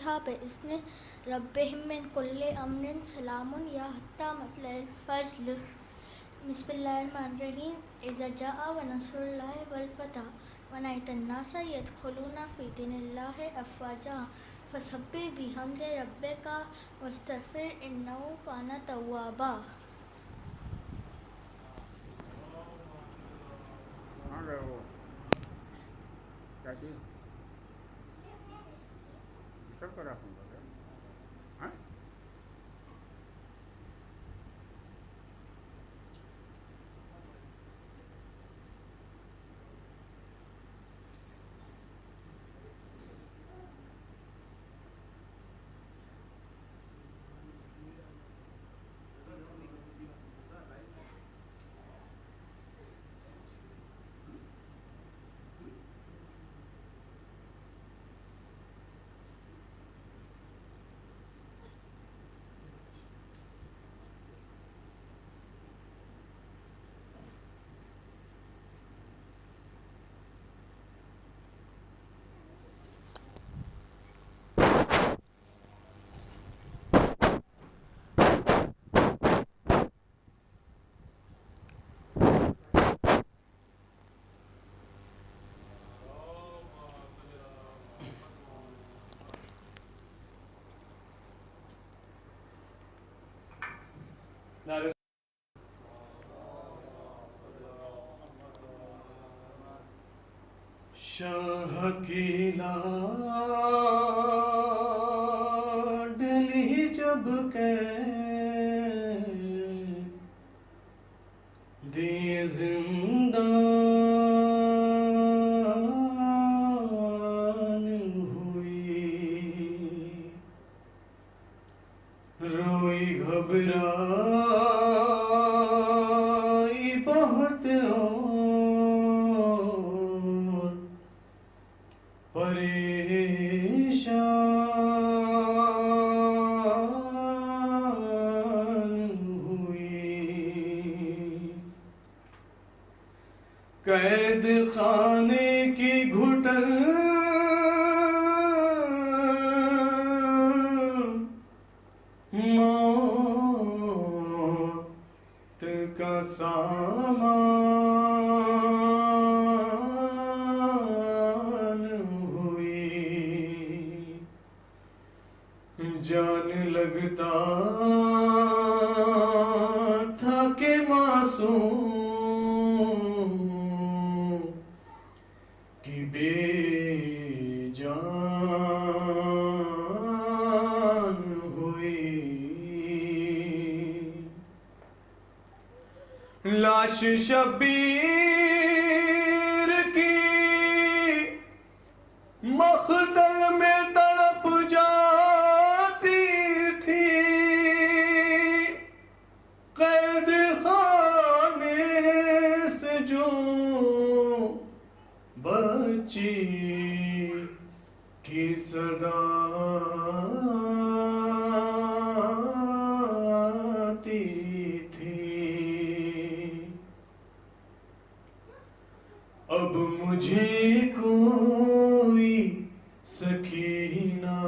فيها بإذن ربهم من كل أمر سلام يا حتى مطلع الفجر. بسم الله الرحمن الرحيم. إذا جاء نصر الله والفتح ورأيت الناس يدخلون في دين الله أفواجا فسبح بحمد ربك واستغفر إنه كان توابا. شاہ کی لاڈلی جب قیدی زندان ہوئی، روئی گھبرائی بہت پریشان ہوئی، قید خانے کی گھٹن موت کا سامان ہوئی، جان لگتا تھا کہ معصوم کی بے جان ہوئی، لاش شبیر کی مخدل میں تڑپ جاتی تھی، قید خانے سے جو بچی کی صدا آتی تھی، اب مجھے کوئی سکینہ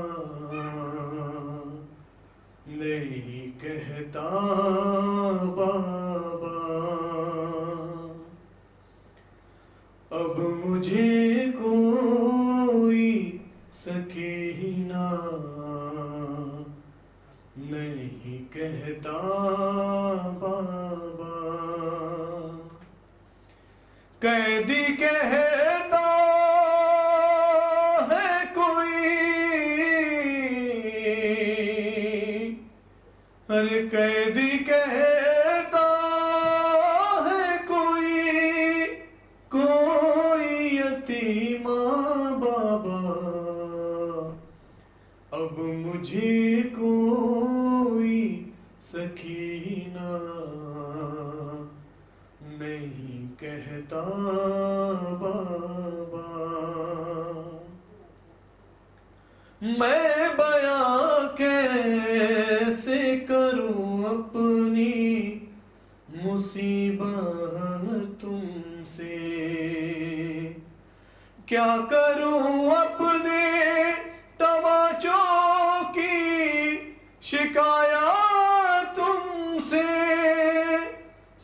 نہیں کہتا بابا، اب مجھے کوئی سکینہ نہیں کہتا بابا، قیدی کہتا ہے کوئی، ہر قیدی کہتا ہے کوئی، کوئی یتیم بابا، اب مجھے کوئی سکینہ نہیں کہتا بابا، میں بیان کیسے کروں اپنی مصیبت تم سے، کیا کروں اپنے تماچوں شکایات تم سے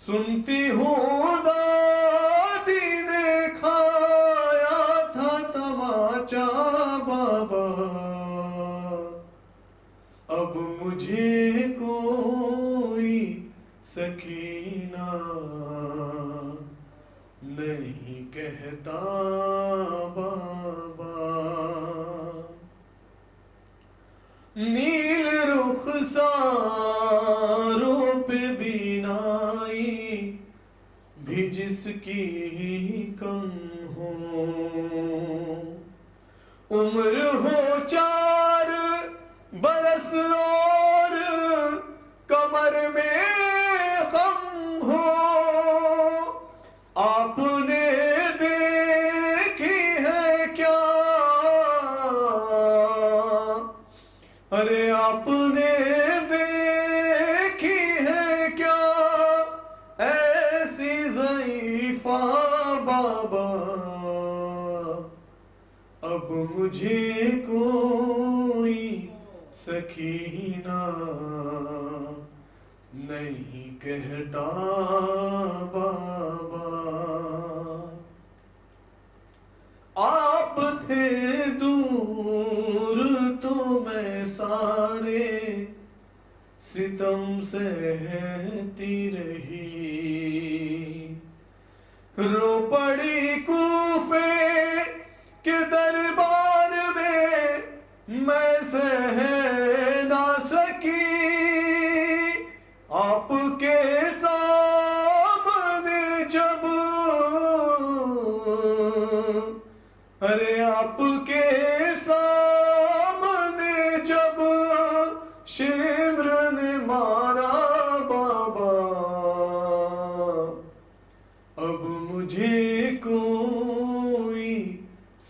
سنتی ہوں، دادی نے کھایا تھا تماچا بابا، اب مجھے کوئی سکینہ نہیں کہتا بابا۔ نیل رخساروں پہ بینائی بھی جس کی کم ہو، عمر ہو 4 برس اور کمر میں غم ہو، آپ نے دیکھی ہے کیا، ارے آپ نے دیکھی ہے کیا ایسی ضعیفہ بابا، اب مجھے کوئی سکینہ نہیں کہتا بابا۔ آپ تھے دور تو میں سارے ستم سہتی رہی، رو پڑی کوفے کے دربار میں سہ نہ سکی، آپ کے سامنے جب، ارے آپ کے سامنے جب شمر نے مارا بابا، اب مجھے کوئی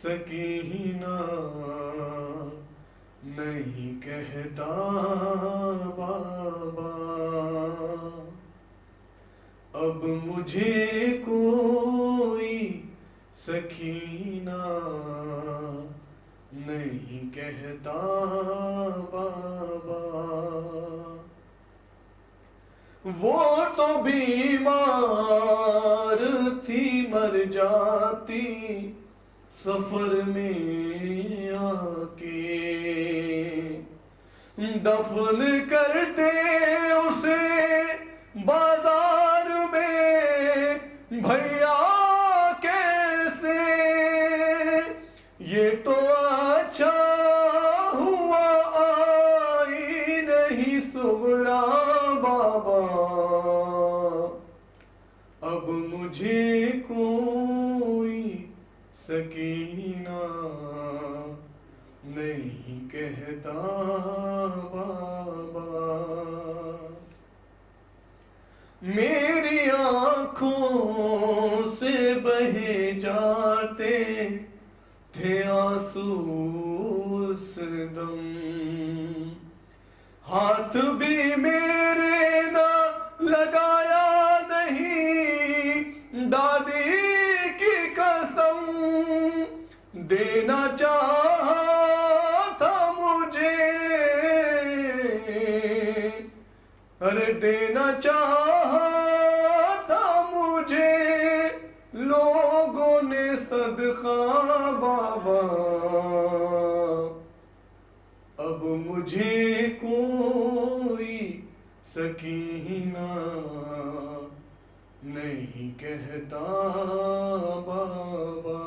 سکینہ نہیں کہتا بابا، اب مجھے کوئی سکینہ نہیں کہتا بابا۔ وہ تو بیمار تھی مر جاتی سفر میں آ کے، دفن کرتے اسے بازار میں بھیا کیسے، یہ تو اچھا ہوا آئی نہیں صغرا بابا، اب مجھے کوئی سکینہ نہیں کہتا بابا۔ میری آنکھوں سے بہے جاتے تھے آنسو اس دم، ہاتھ بھی میرے نہ لگایا نہیں، دادی کی قسم دینا چاہا تھا مجھے، ارے دینا چاہا تھا مجھے لوگوں نے صدقہ بابا، اب مجھے کوئی سکینہ نہیں کہتا بابا۔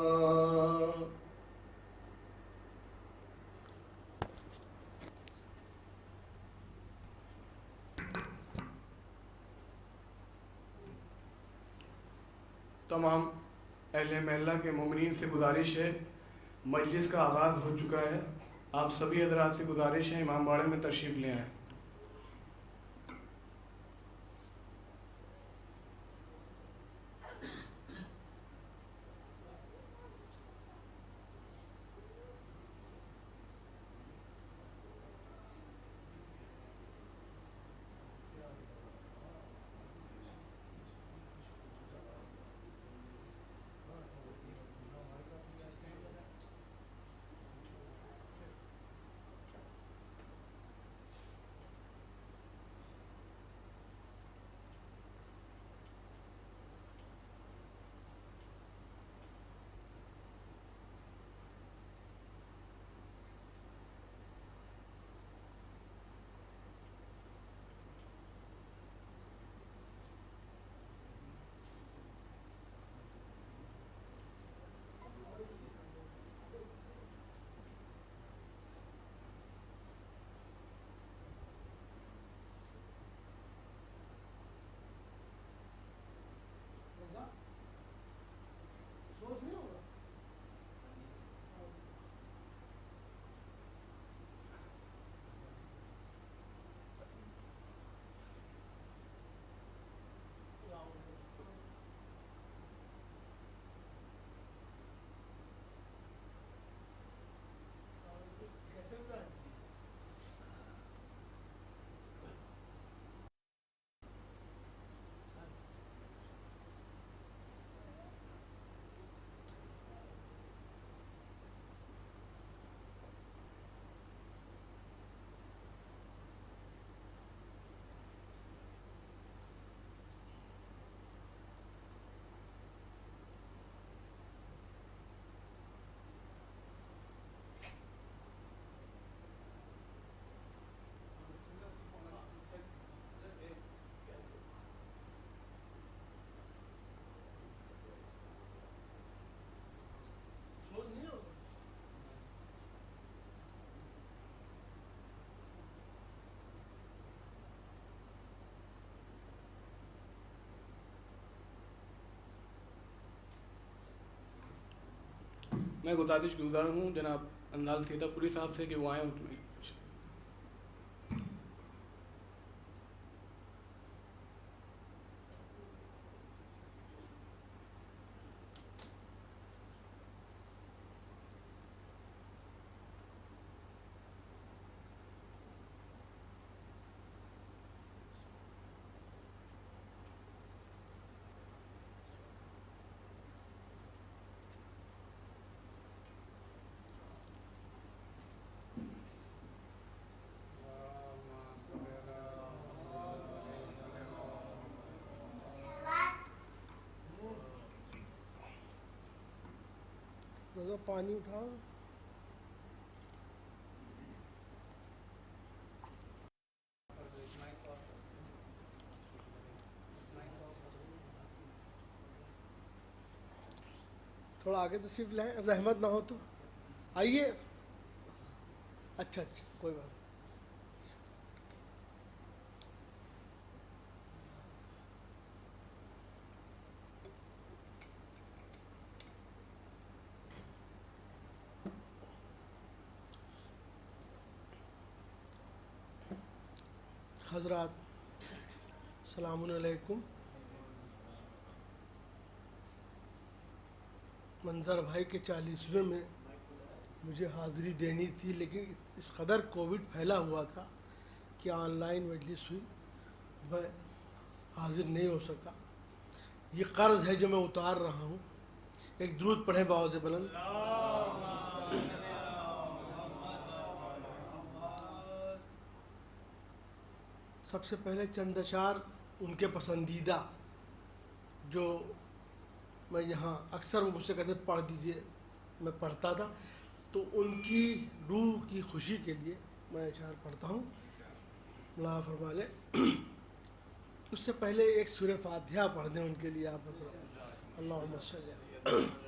تمام اہل محلہ کے مومنین سے گزارش ہے، مجلس کا آغاز ہو چکا ہے، آپ سبھی حضرات سے گزارش ہے امام باڑے میں تشریف لے آئیں۔ میں گزارش گزار ہوں جناب اندال سیتا پوری صاحب سے کہ وہ آئیں اس میں. پانی اٹھاؤ. تھوڑا آگے تشریف لائیں, زحمت نہ ہو تو آئیے. اچھا کوئی بات نہیں. حضرات السلام علیکم. منظر بھائی کے 40ویں میں مجھے حاضری دینی تھی, لیکن اس قدر کووڈ پھیلا ہوا تھا کہ آن لائن مجلس ہوئی, میں حاضر نہیں ہو سکا. یہ قرض ہے جو میں اتار رہا ہوں. ایک درود پڑھیں بآواز بلند. سب سے پہلے چند اشعار ان کے پسندیدہ جو میں یہاں اکثر وہ مجھ سے کہتے پڑھ دیجئے, میں پڑھتا تھا, تو ان کی روح کی خوشی کے لیے میں اشعار پڑھتا ہوں. اللہ فرما لے. اس سے پہلے ایک سورہ فاتحہ پڑھ دیں ان کے لیے آپ حضرات. اللہم صلی علیہ.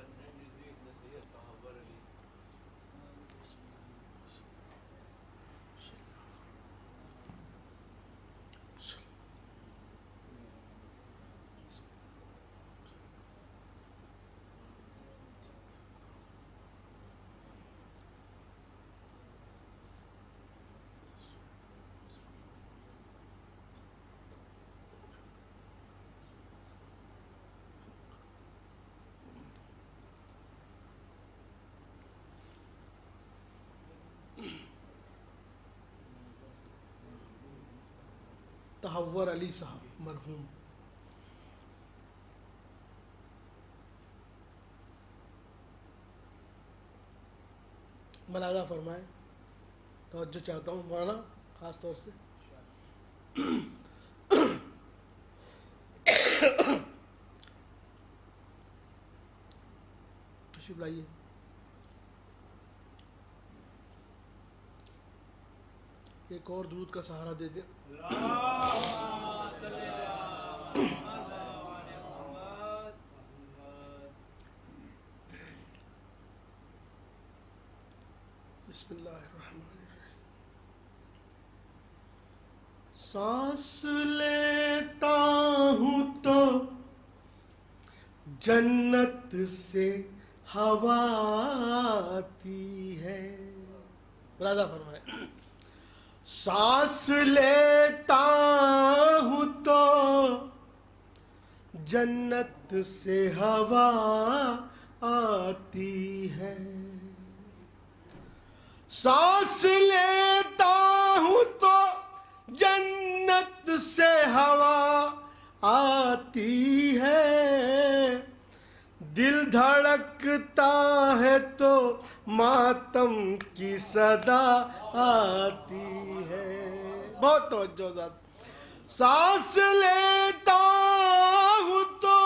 تحور علی صاحب مرحوم, ملاحظہ فرمائیں, توجہ چاہتا ہوں مولانا خاص طور سے. تشریف لائیے. ایک اور درود کا سہارا دے دیں. بسم اللہ الرحمن الرحیم. سانس لیتا ہوں تو جنت سے ہوا آتی ہے. ملاحظہ فرمائے. سانس لیتا ہوں تو جنت سے ہوا آتی ہے. سانس لیتا ہوں تو جنت سے ہوا آتی ہے. دل دھڑکتا ہے تو ماتم کی صدا آتی ہے. بہت توجہ ذات. سانس لیتا ہوں تو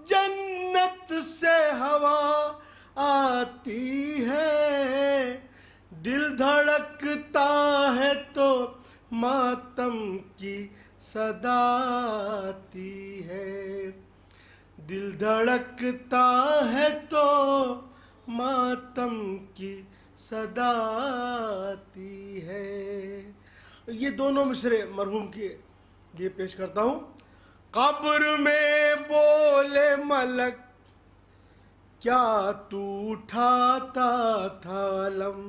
جنت سے ہوا آتی ہے. دل دھڑکتا ہے تو ماتم کی صدا آتی ہے. دل دھڑکتا ہے تو ماتم کی صدا آتی ہے. یہ دونوں مصرے مرحوم کے لیے پیش کرتا ہوں. قبر میں بولے ملک کیا تو اٹھاتا تھا علم.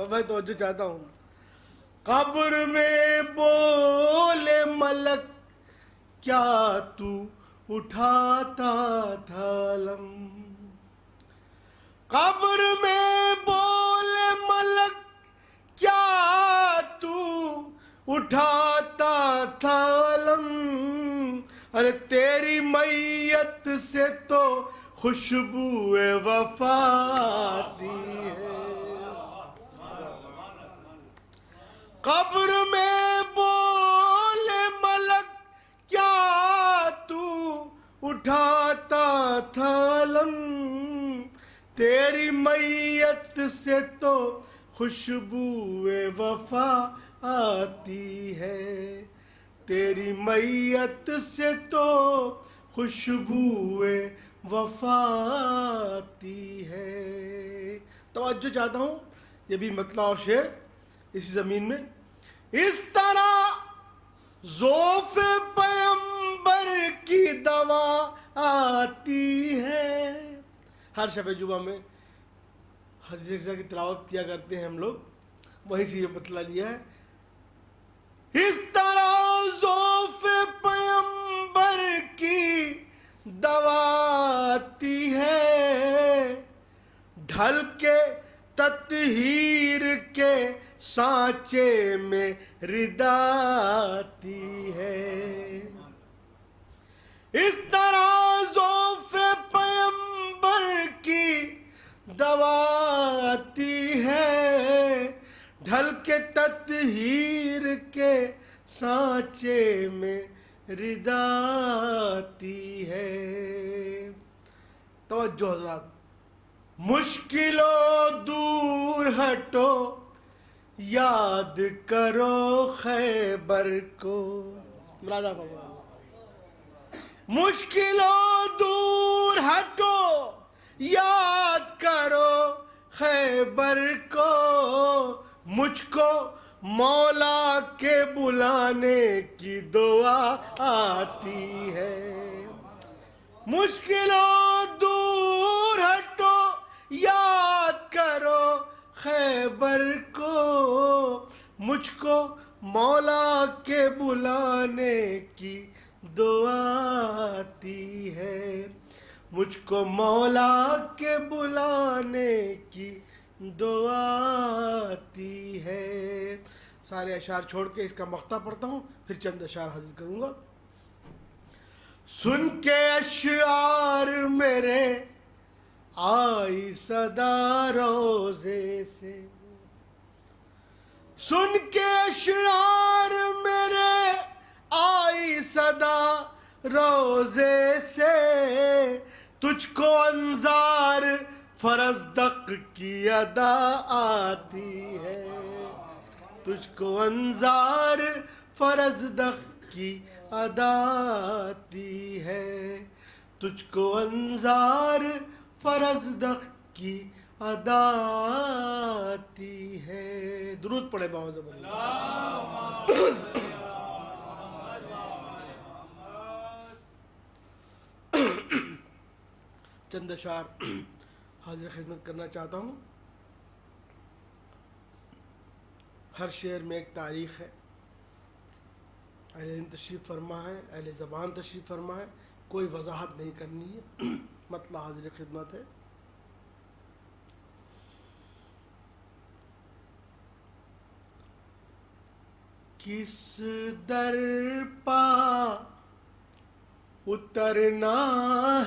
میں توجہ چاہتا ہوں. قبر میں بولے ملک کیا تو اٹھاتا تھا علم. قبر میں بولے ملک کیا تو اٹھاتا تھا علم. ارے تیری میت سے تو خوشبو وفا آتی ہے. قبر میں بولے ملک کیا تو اٹھاتا تھا علم. تیری میت سے تو خوشبو وفا آتی ہے. تیری میت سے تو خوشبو وفا آتی ہے. توجہ چاہتا ہوں. یہ بھی مطلع اور شعر اسی زمین میں. اس طرح ذوف پیمبر کی دوا آتی ہے. ہر شب جمعہ میں حدیث اقصیٰ کی تلاوت کیا کرتے ہیں ہم لوگ, وہیں سے یہ مطلع لیا ہے. اس طرح ذوف پیمبر کی دوا آتی ہے. ڈھل کے تطہیر کے سانچے میں ردا آتی ہے. اس طرح ذوف پیمبر کی دوا آتی ہے. ڈھل کے تطہیر کے سانچے میں ردا آتی ہے. توجہ حضرات. مشکلوں دور ہٹو یاد کرو خیبر کو. مرادہ فرمایا. مشکلوں دور ہٹو یاد کرو خیبر کو. مجھ کو مولا کے بلانے کی دعا آتی ہے. مشکلوں دور ہٹو یاد کرو خیبر کو. مجھ کو مولا کے بلانے کی دعا آتی ہے. مجھ کو مولا کے بلانے کی دعا آتی ہے. سارے اشعار چھوڑ کے اس کا مقطع پڑھتا ہوں, پھر چند اشعار حاضر کروں گا. سن کے اشعار میرے آئی صدا روزے سے. سن کے اشعار میرے آئی صدا روزے سے. تجھ کو انظار فرزدق کی ادا آتی ہے. تجھ کو انظار فرزدق کی ادا آتی ہے. تجھ کو انظار فرزدق کی ادا آتی ہے. درود پڑھے باوزہ بلند. چند اشعار حاضر خدمت کرنا چاہتا ہوں. ہر شعر میں ایک تاریخ ہے. اہل علم تشریف فرما ہے, اہل زبان تشریف فرما ہے. کوئی وضاحت نہیں کرنی ہے, مطلع حاضر خدمت ہے. کس در پا اترنا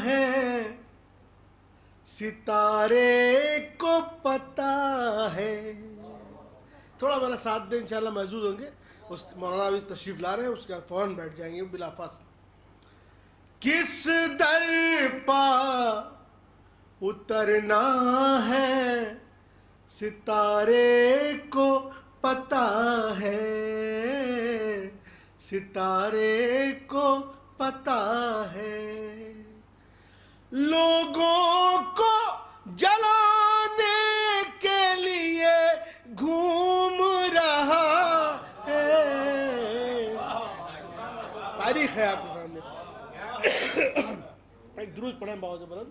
ہے ستارے کو پتہ ہے. تھوڑا میرا ساتھ دیں, انشاءاللہ محظوظ ہوں گے. اس مولانا بھی تشریف لا رہے ہیں, اس کے بعد فوراً بیٹھ جائیں گے بلا فاصلہ. کس در پا اترنا ہے ستارے کو پتہ ہے. ستارے کو پتہ ہے. لوگوں کو جلانے کے لیے گھوم رہا ہے. تاریخ ہے آپ کے سامنے. ایک درود پڑھیں باوزہ بلند.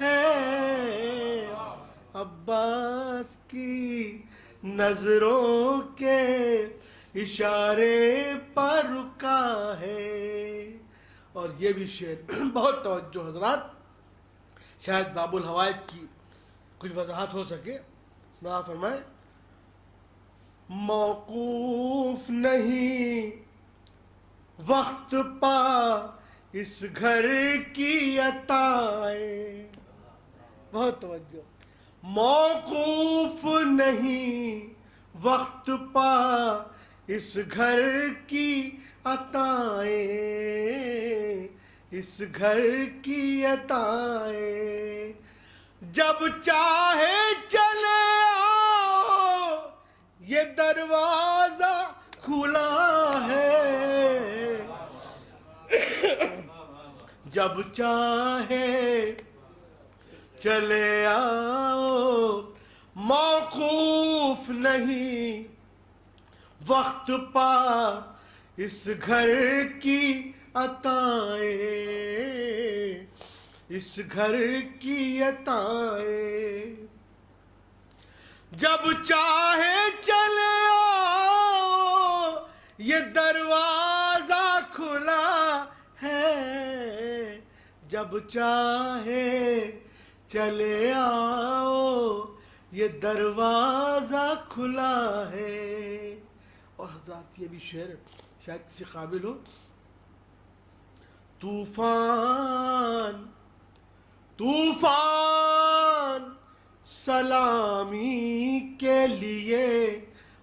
ہے، عباس کی نظروں کے اشارے پر رکا ہے. اور یہ بھی شعر بہت توجہ حضرات، شاید باب الحوائج کی کچھ وضاحت ہو سکے. بڑا فرمائے موقوف نہیں وقت پا اس گھر کی عطائیں. بہت توجہ. موقوف نہیں وقت پا اس گھر کی عطائیں، اس گھر کی عطائیں. جب چاہے چلے آؤ یہ دروازہ کھلا ہے، جب چاہے چلے آؤ. موقوف نہیں وقت پا اس گھر کی عطائیں، اس گھر کی عطائیں. جب چاہے چلے آؤ یہ دروازہ کھلا ہے، جب چاہے چلے آؤ یہ دروازہ کھلا ہے. اور حضرات یہ بھی شعر شاید کسی قابل ہو. طوفان طوفان سلامی کے لیے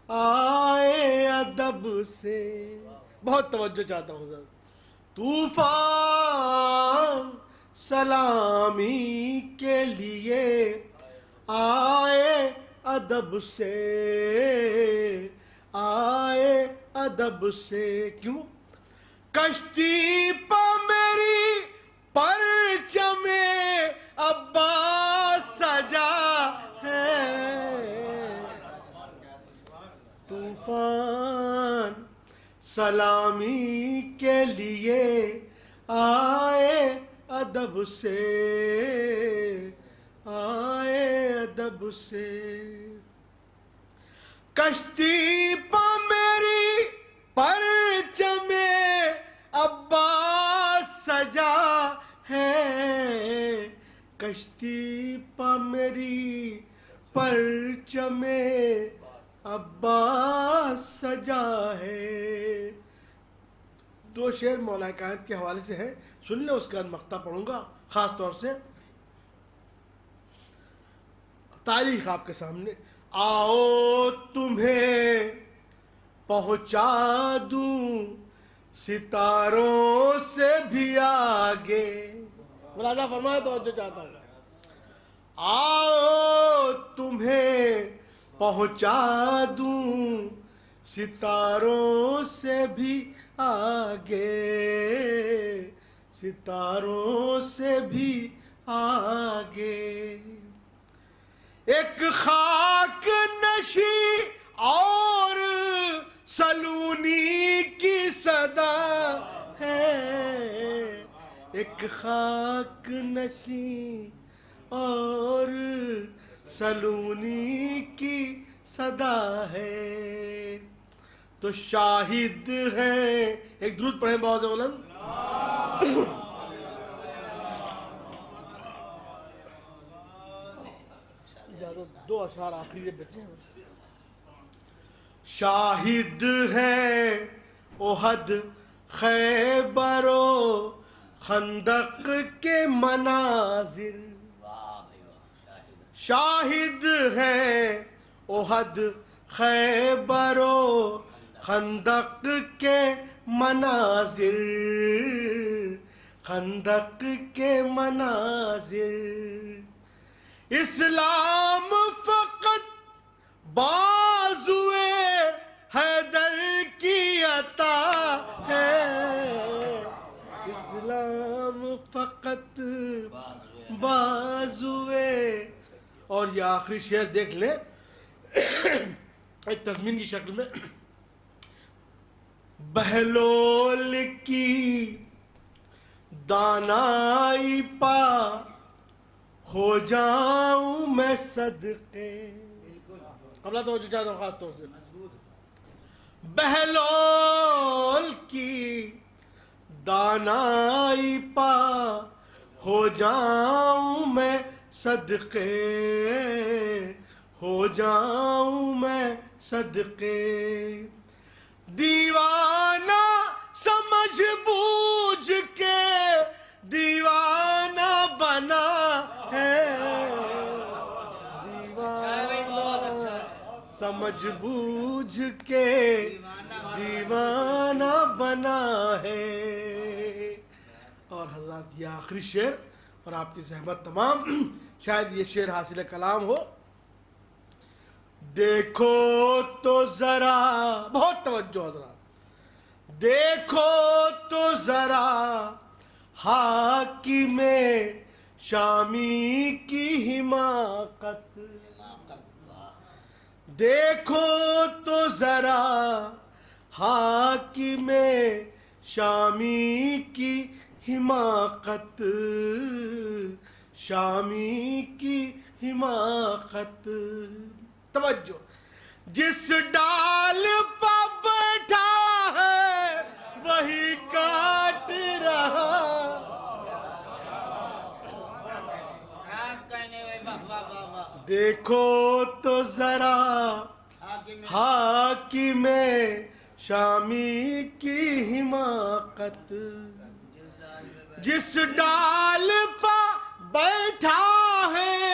آئے ادب سے. بہت توجہ چاہتا ہوں حضرت. طوفان سلامی کے لیے آئے ادب سے، آئے ادب سے. کیوں؟ کشتی پا میری پرچم عباس سجا ہے، طوفان سلامی کے لیے آئے ادب سے، آئے ادب سے. کشتی پا میری پرچم عباس سجا ہے، کشتی پا میری پرچم عباس سجا ہے. دو شعر مولا کائنات کے حوالے سے ہیں، سن لیں. اس کا مقطع پڑھوں گا خاص طور سے. تاریخ آپ کے سامنے. آؤ تمہیں پہنچا دوں ستاروں سے بھی آگے. ملاحظہ فرمائے، توجہ چاہتا ہوں. آؤ تمہیں پہنچا دوں ستاروں سے بھی آگے، ستاروں سے بھی آگے. ایک خاک نشی اور سلونی کی صدا ہے، ایک خاک نشی اور سلونی کی صدا ہے. تو شاہد ہے. ایک درود پڑھیں بہت سے بلند. دو اشعار آخری بچے ہیں. شاہد ہے احد خیبر و خندق کے مناظر، شاہد ہے احد خیبر و خندق کے مناظر، خندق کے مناظر. اسلام فقط بازوئے حیدر کی عطا ہے، اسلام فقط بازوئے. اور یہ آخری شعر دیکھ لیں ایک تضمین کی شکل میں. بہلول کی دانائی پا ہو جاؤں میں صدقے. قبلہ توجہ چاہتا ہوں خاص طور سے. بہلول کی دانائی پا ہو جاؤں میں صدقے, ہو جاؤں میں صدقے. دیوانہ سمجھ بوجھ کے دیوانہ بنا ہے, دیوانہ سمجھ بوجھ کے دیوانہ بنا ہے. اور حضرات یہ آخری شعر اور آپ کی زحمت تمام, شاید یہ شعر حاصل کلام ہو. دیکھو تو ذرا, بہت توجہ حضرات, دیکھو تو ذرا حاکم شامی کی حماقت, دیکھو تو ذرا حاکم شامی کی حماقت, شامی کی حماقت. توجہ, جس ڈال پہ بیٹھا ہے وہی کاٹ رہا. دیکھو تو ذرا حاکم شامی کی حماقت, جس ڈال پہ بیٹھا ہے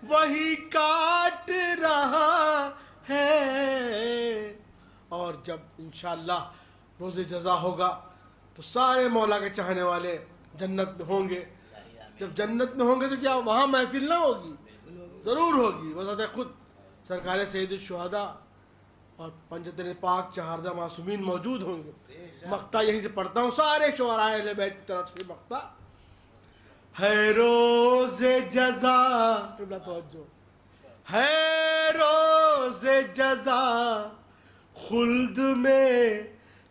وہی کاٹ رہا ہے. اور جب انشاءاللہ روز جزا ہوگا تو سارے مولا کے چاہنے والے جنت میں ہوں گے. جب جنت میں ہوں گے تو کیا وہاں محفل نہ ہوگی؟ ضرور ہوگی. بذات خود سرکار سید الشہداء اور پنجتن پاک چہاردہ معصومین موجود ہوں گے. مقطع یہیں سے پڑھتا ہوں, سارے شعراء اہل بیت کی طرف سے مقطع. ہے روز جزا, قبلہ توجہ, ہے روز جزا خلد میں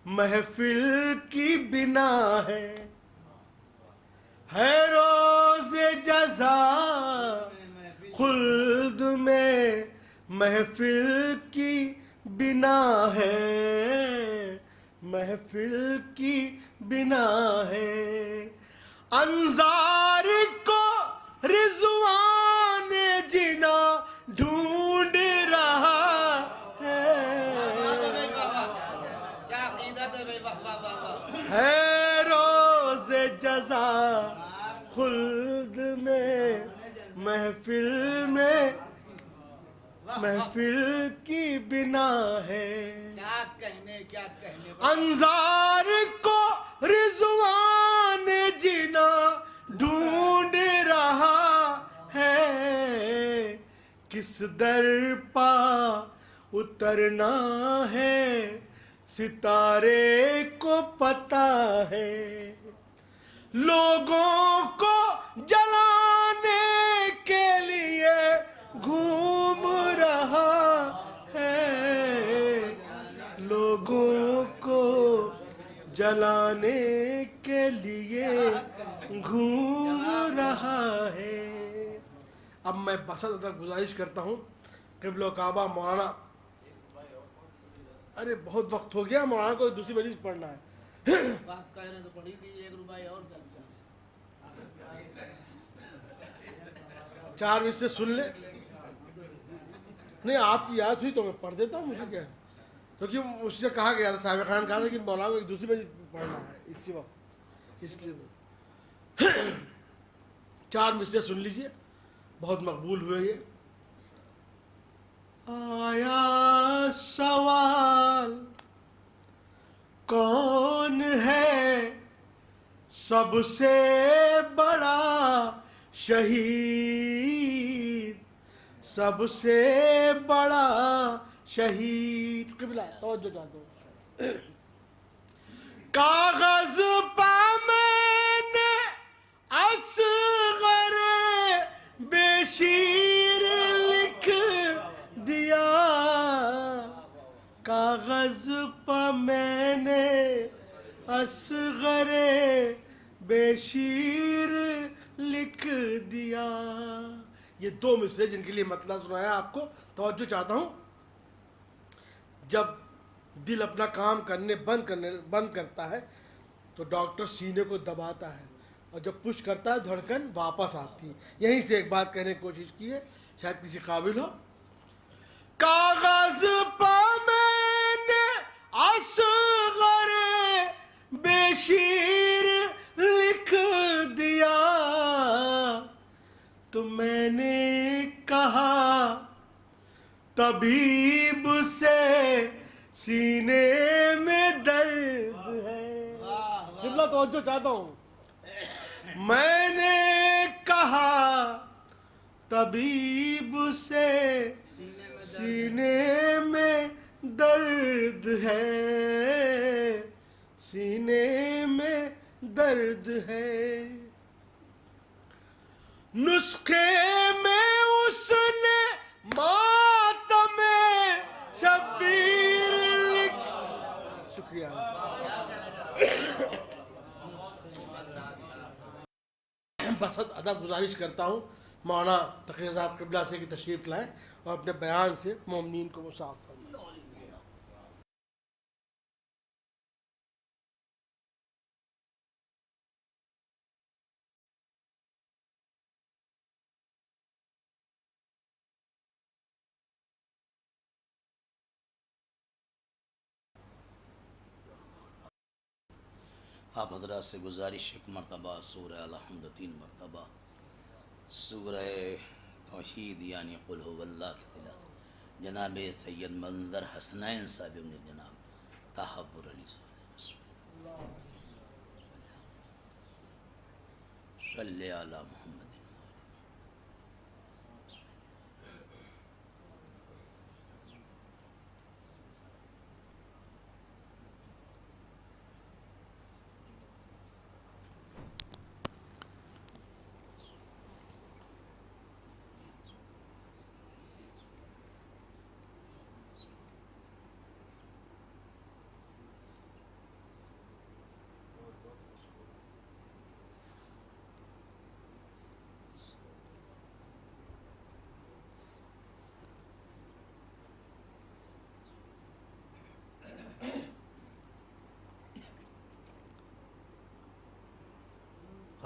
محفل کی بنا ہے, ہے روز جزا خلد میں محفل کی بنا ہے, محفل کی بنا ہے. انظار کو رضوان جنا ڈھونڈ رہا ہے, ہے روز جزا خلد میں محفل کی بنا ہے. انظار کو رضوان جنا ڈھونڈ رہا ہے, کس در پا اترنا ہے ستارے کو پتا ہے. لوگوں کو جلانے کے لیے گھوم رہا ہے, لوگوں کو جلانے کے لیے گھوم رہا ہے. اب میں بسط تک گزارش کرتا ہوں قبلہ کعبہ مولانا, ارے بہت وقت ہو گیا, مولانا کو دوسری مجلس پڑھنا ہے. آپ کہہ رہے ہیں تو پڑھی دیجیے 1 روپیہ اور کیا. 4 منٹ سے سن لے. نہیں آپ کی یاد ہوئی تو میں پڑھ دیتا ہوں, مجھے کیا ہے, کیونکہ مجھ سے کہا گیا تھا, صاحب خان کہا تھا کہ مولانا کو ایک دوسری مجلس پڑھنا ہے اسی وقت, اس لیے 4 منٹ سے سن لیجئے, بہت مقبول ہوئے. یہ آیا سوال کون ہے سب سے بڑا شہید, سب سے بڑا شہید. قبلہ توجہ چاہتا ہوں. کاغذ پہ میں نے اصغر بے شیر لکھ دیا, کاغذ پہ میں نے اصغر بے شیر لکھ دیا. یہ دو مصرے جن کے لیے مطلع سنایا آپ کو. توجہ چاہتا ہوں. جب دل اپنا کام کرنے بند کرتا ہے تو ڈاکٹر سینے کو دباتا ہے, اور جب پش کرتا ہے دھڑکن واپس آتی ہے. یہیں سے ایک بات کہنے کی کوشش کی ہے, شاید کسی قابل ہو. کاغذ پہ میں نے اصغر بے شیر لکھ دیا, تو میں نے کہا طبیب سے سینے میں درد ہے. قبلہ توجہ چاہتا ہوں. میں نے کہا طبیب سے سینے میں درد ہے, سینے میں درد ہے. نسخے میں اس نے ماتم شبیر لکھ. شکریہ. بس ادب گزارش کرتا ہوں مولانا تقی صاحب قبلہ سے کی تشریف لائیں اور اپنے بیان سے مومنین کو مصاف فرمائیں. آپ حضرات سے گزارش, ایک مرتبہ سورہ الحمد 3 مرتبہ سورہ توحید یعنی قل هو اللہ کی تلاوت جناب سید منظر حسنین صاحب نے جناب تحفر علی صلی علی محمد.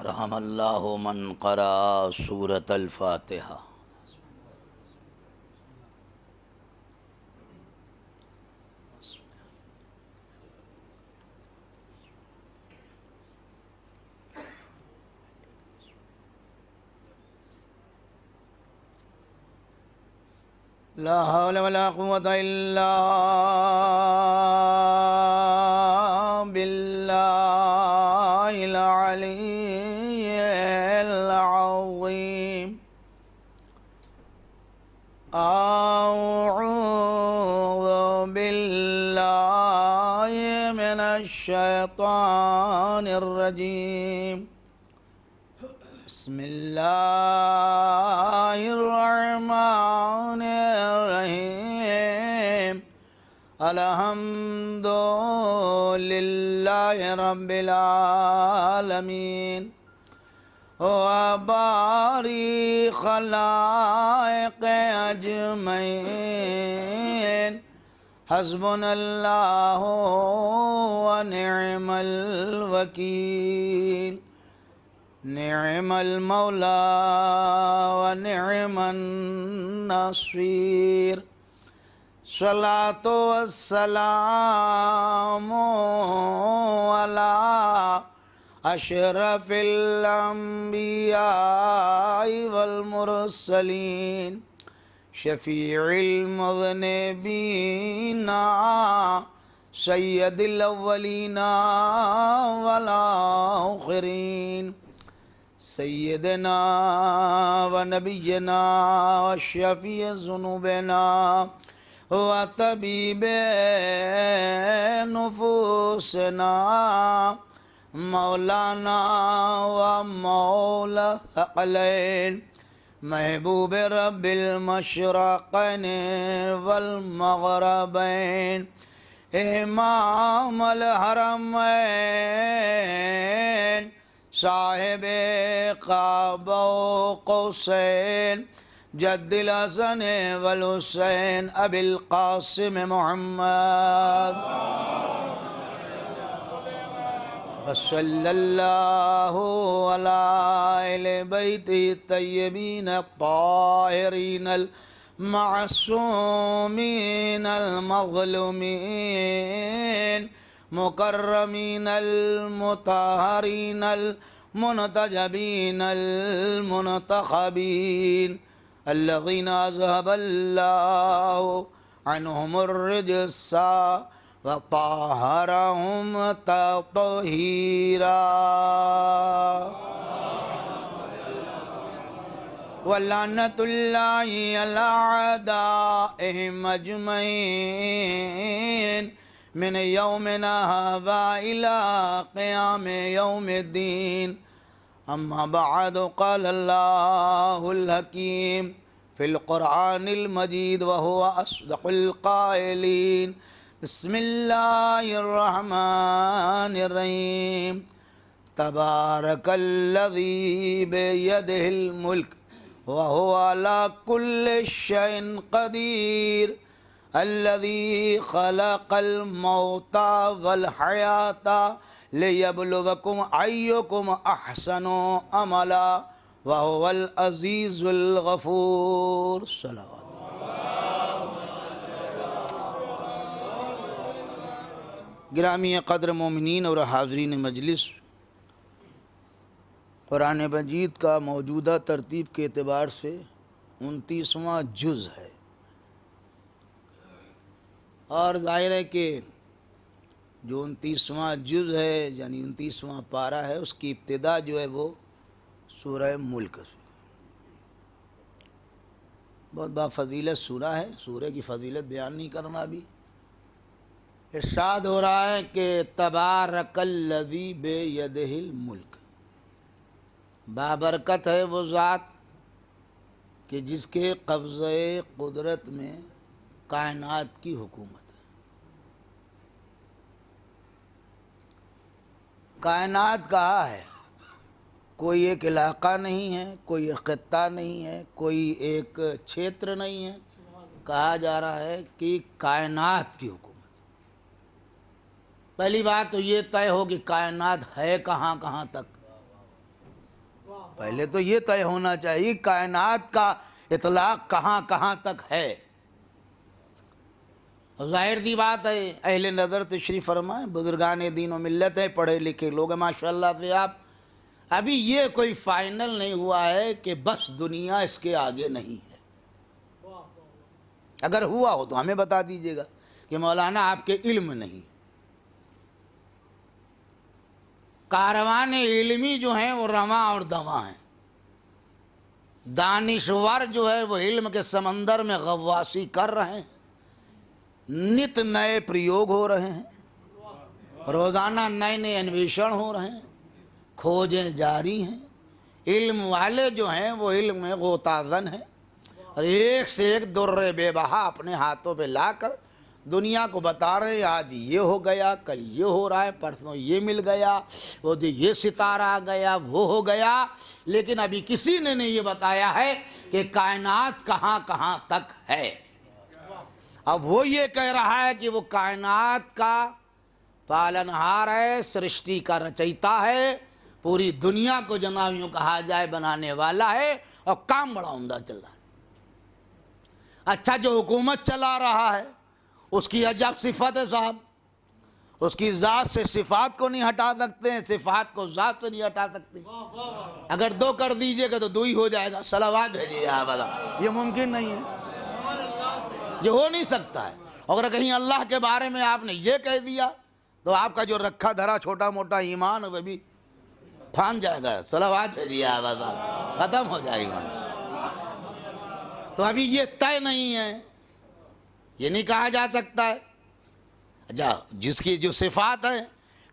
رحم اللہ من قرأ سورة الفاتحہ. لا حول ولا قوة إلا بالله العلي العظيم. أعوذ بالله من الشيطان الرجيم. بسم الله الرحمن الرحيم. الحمد لله رب العالمين وبارئ خلائق أجمعين. حسبنا الله ونعم الوكيل. نعم المولى ونعم النصير. صلاة والسلام على أشرف الأنبياء والمرسلين شفيع المذنبين سيد الأولين والآخرين سيدنا ونبينا وشفيع ذنوبنا وطبيب نفوسنا مولانا ومولا الثقلين محبوب رب المشرقين والمغربين امام الحرمين صاحب قاب و قوسین جد الحسن والحسین ابی القاسم محمد صلی اللہ علی اہل بیتہ الطیبین الطاہرین المعصومین المظلومین مکرمین المطہرین المنتجبین المنتخبین الذین اذهب اللہ عنہم الرجس وطہرہم تطہیرا ولعنۃ اللہ علی اعدائہم اجمعین من یومنا ھذا الی قیام یوم الدین اما بعد قال اللہ الحکیم فی القرآن المجید وهو اصدق القائلین بسم اللہ الرحمن الرحیم تبارک الذی بیدہ الملک وهو على كل شيء قدیر الذي خلق الموت والحياة ليبلوكم أيكم أحسن عملا وهو العزيز الغفور صلوات گرامی قدر مومنین اور حاضرین مجلس، قرآن مجید کا موجودہ ترتیب کے اعتبار سے 29واں جز ہے، اور ظاہر ہے کہ جو 29واں جز ہے یعنی 29واں پارہ ہے، اس کی ابتدا جو ہے وہ سورہ ملک سے، بہت بافضیلت سورہ ہے، سورہ کی فضیلت بیان نہیں کرنا ابھی۔ ارشاد ہو رہا ہے کہ تبارک الذی بیدہ الملک، بابرکت ہے وہ ذات کہ جس کے قبضہ قدرت میں کائنات کی حکومت ہے۔ کائنات کہا ہے، کوئی ایک علاقہ نہیں ہے، کوئی ایک خطہ نہیں ہے، کوئی ایک چھیتر نہیں ہے، کہا جا رہا ہے کہ کائنات کی حکومت۔ پہلی بات تو یہ طے ہو کہ کائنات ہے کہاں کہاں تک، پہلے تو یہ طے ہونا چاہیے کائنات کا اطلاق کہاں کہاں تک ہے۔ ظاہر سی بات ہے، اہل نظر تشریف فرمائیں، بزرگان دین و ملت ہیں، پڑھے لکھے لوگ ہیں ماشاءاللہ سے آپ، ابھی یہ کوئی فائنل نہیں ہوا ہے کہ بس دنیا اس کے آگے نہیں ہے۔ اگر ہوا ہو تو ہمیں بتا دیجئے گا کہ مولانا آپ کے علم نہیں۔ کاروان علمی جو ہیں وہ رواں اور دواں ہیں، دانشور جو ہے وہ علم کے سمندر میں غواصی کر رہے ہیں، نت نئے پریوگ ہو رہے ہیں، روزانہ نئے نئے انویشن ہو رہے ہیں، کھوجیں جاری ہیں۔ علم والے جو ہیں وہ علم میں غوطہ زن ہیں، اور ایک سے ایک در بے بہا اپنے ہاتھوں پہ لا کر دنیا کو بتا رہے ہیں آج یہ ہو گیا، کل یہ ہو رہا ہے، پرسوں یہ مل گیا، وہ یہ ستارہ آ گیا، وہ ہو گیا، لیکن ابھی کسی نے نہیں یہ بتایا ہے کہ کائنات کہاں کہاں تک ہے۔ اب وہ یہ کہہ رہا ہے کہ وہ کائنات کا پالنہار ہے، سرشٹی کا رچیتا ہے، پوری دنیا کو جناب یوں کہا جائے بنانے والا ہے، اور کام بڑا عمدہ چل رہا ہے۔ اچھا، جو حکومت چلا رہا ہے اس کی عجب صفت ہے صاحب، اس کی ذات سے صفات کو نہیں ہٹا سکتے ہیں، صفات کو ذات سے نہیں ہٹا سکتے۔ اگر دو کر دیجئے گا تو دو ہی ہو جائے گا، صلوات بھیجیے آپ، یہ ممکن نہیں ہے، یہ ہو نہیں سکتا ہے۔ اگر کہیں اللہ کے بارے میں آپ نے یہ کہہ دیا تو آپ کا جو رکھا دھرا چھوٹا موٹا ایمان وہ بھی پھان جائے گا، صلوات بھیجیے آپ، ختم ہو جائے گا۔ تو ابھی یہ طے نہیں ہے، یہ نہیں کہا جا سکتا ہے۔ جس کی جو صفات ہیں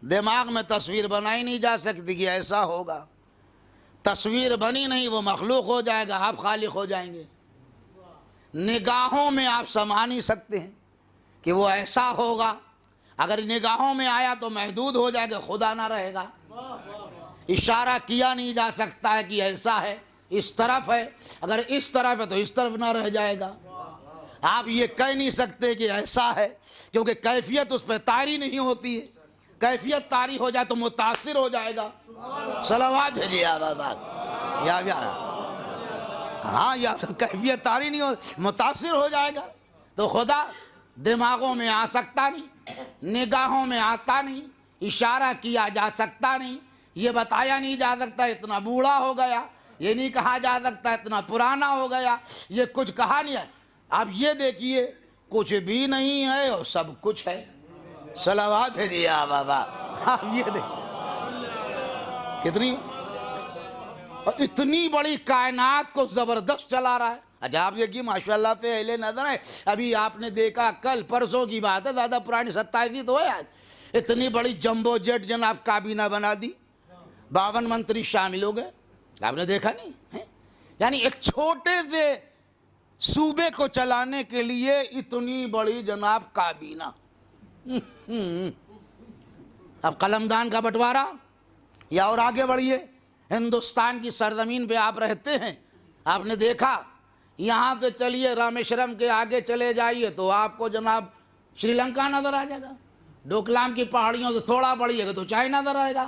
دماغ میں تصویر بنائی نہیں جا سکتی کہ ایسا ہوگا، تصویر بنی نہیں، وہ مخلوق ہو جائے گا، آپ خالق ہو جائیں گے۔ نگاہوں میں آپ سما نہیں سکتے ہیں کہ وہ ایسا ہوگا، اگر نگاہوں میں آیا تو محدود ہو جائے گا، خدا نہ رہے گا۔ اشارہ کیا نہیں جا سکتا ہے کہ ایسا ہے، اس طرف ہے، اگر اس طرف ہے تو اس طرف نہ رہ جائے گا. آپ یہ کہہ نہیں سکتے کہ ایسا ہے، کیونکہ کیفیت اس پہ طاری نہیں ہوتی ہے. کیفیت طاری ہو جائے تو متاثر ہو جائے گا. صلوات بھیجیے آباد یا ہاں، یا کیفیت طاری نہیں ہو، متاثر ہو جائے گا. تو خدا دماغوں میں آ سکتا نہیں، نگاہوں میں آتا نہیں، اشارہ کیا جا سکتا نہیں، یہ بتایا نہیں جا سکتا اتنا بوڑھا ہو گیا، یہ نہیں کہا جا سکتا اتنا پرانا ہو گیا، یہ کچھ کہا نہیں ہے. اب یہ دیکھیے کچھ بھی نہیں ہے اور سب کچھ ہے. صلوات بھیجیے بابا. اب یہ دیکھیے کتنی اور اتنی بڑی کائنات کو زبردست چلا رہا ہے. اچھا آپ یہ ماشاء اللہ سے اہل نظر ہے. ابھی آپ نے دیکھا کل پرسوں کی بات ہے، زیادہ پرانی 27 تو ہے آج، اتنی بڑی جمبو جیٹ جناب کابینہ بنا دی، 52 منتری شامل ہو گئے. آپ نے دیکھا نہیں؟ یعنی ایک چھوٹے سے صوبے کو چلانے کے لیے اتنی بڑی جناب کابینہ. اب قلمدان کا بٹوارا یا اور آگے بڑھیے، ہندوستان کی سرزمین پہ آپ رہتے ہیں، آپ نے دیکھا یہاں سے چلیے رامیشورم کے آگے چلے جائیے تو آپ کو جناب شری لنکا نظر آ جائے گا. ڈوکلام کی پہاڑیوں سے تھوڑا بڑھیے گا تو چائنا نظر آئے گا.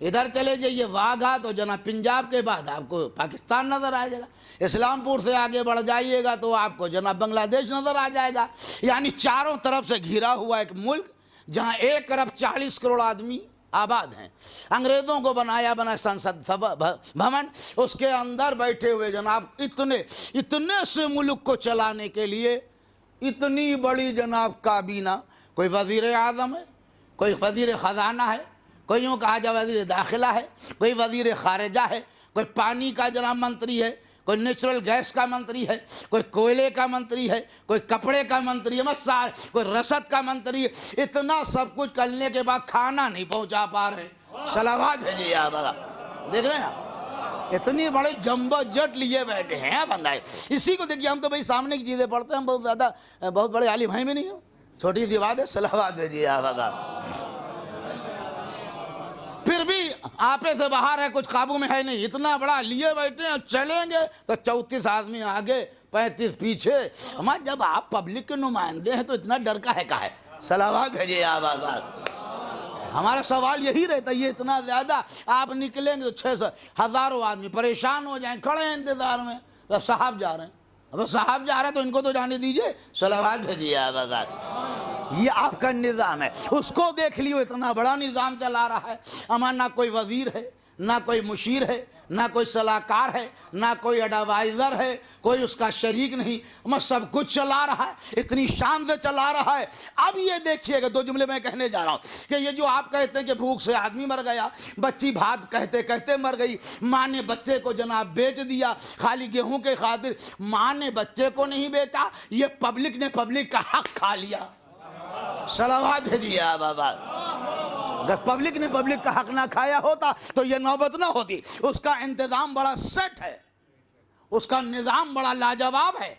ادھر چلے جائیے واگھا تو جناب پنجاب کے بعد آپ کو پاکستان نظر آ جائے گا. اسلام پور سے آگے بڑھ جائیے گا تو آپ کو جناب بنگلہ دیش نظر آ جائے گا. یعنی چاروں طرف سے گھرا ہوا ایک ملک جہاں 1 ارب 40 کروڑ آدمی آباد ہیں. انگریزوں کو بنایا سنسد بھون، اس کے اندر بیٹھے ہوئے جناب اتنے سے ملک کو چلانے کے لیے اتنی بڑی جناب کابینہ. کوئی وزیر اعظم ہے، کوئی وزیر خزانہ ہے، کوئی یوں کہا جائے وزیر داخلہ ہے، کوئی وزیر خارجہ ہے، کوئی پانی کا جناب منتری ہے، کوئی نیچرل گیس کا منتری ہے، کوئی کوئلے کا منتری ہے، کوئی کپڑے کا منتری ہے، کوئی رسد کا منتری ہے. اتنا سب کچھ کرنے کے بعد کھانا نہیں پہنچا پا رہے. صلوات بھیجیے آپ. دیکھ رہے ہیں اتنی بڑے جمبو جٹ لیے بیٹھے ہیں بندہ. اسی کو دیکھیے، ہم تو بھائی سامنے کی چیزیں پڑھتے ہیں، ہم بہت زیادہ بہت بڑے عالم ہیں بھی نہیں ہوں، چھوٹی سی بات ہے. صلوات بھیجیے آپ. پھر بھی آپے سے باہر ہے، کچھ قابو میں ہے نہیں. اتنا بڑا لیے بیٹھے ہیں، چلیں گے تو 34 آدمی آگے 35 پیچھے. ہمارا جب آپ پبلک کے نمائندے ہیں تو اتنا ڈر کا ہے کا ہے. صلوات بھیجیے آپ. ہمارا سوال یہی رہتا ہے، یہ اتنا زیادہ آپ نکلیں گے تو 600 ہزاروں آدمی پریشان ہو جائیں، کھڑے ہیں انتظار میں. اب صاحب جا رہے ہیں، اب صاحب جا رہے ہیں تو ان کو تو جانے دیجئے. صلوات بھیجیے آپ. یہ آپ کا نظام ہے. اس کو دیکھ لیو، اتنا بڑا نظام چلا رہا ہے. ہمارا نہ کوئی وزیر ہے، نہ کوئی مشیر ہے، نہ کوئی صلاحکار ہے، نہ کوئی ایڈوائزر ہے، کوئی اس کا شریک نہیں. میں سب کچھ چلا رہا ہے، اتنی شان سے چلا رہا ہے. اب یہ دیکھیے گا، 2 جملے میں کہنے جا رہا ہوں کہ یہ جو آپ کہتے ہیں کہ بھوک سے آدمی مر گیا، بچی بھات کہتے کہتے مر گئی، ماں نے بچے کو جناب بیچ دیا خالی گیہوں کے خاطر. ماں نے بچے کو نہیں بیچا، یہ پبلک نے پبلک کا حق کھا لیا. صلوات بھیجیے بابا. اگر پبلک نے پبلک کا حق نہ کھایا ہوتا تو یہ نوبت نہ ہوتی. اس کا انتظام بڑا سیٹ ہے، اس کا نظام بڑا لاجواب ہے.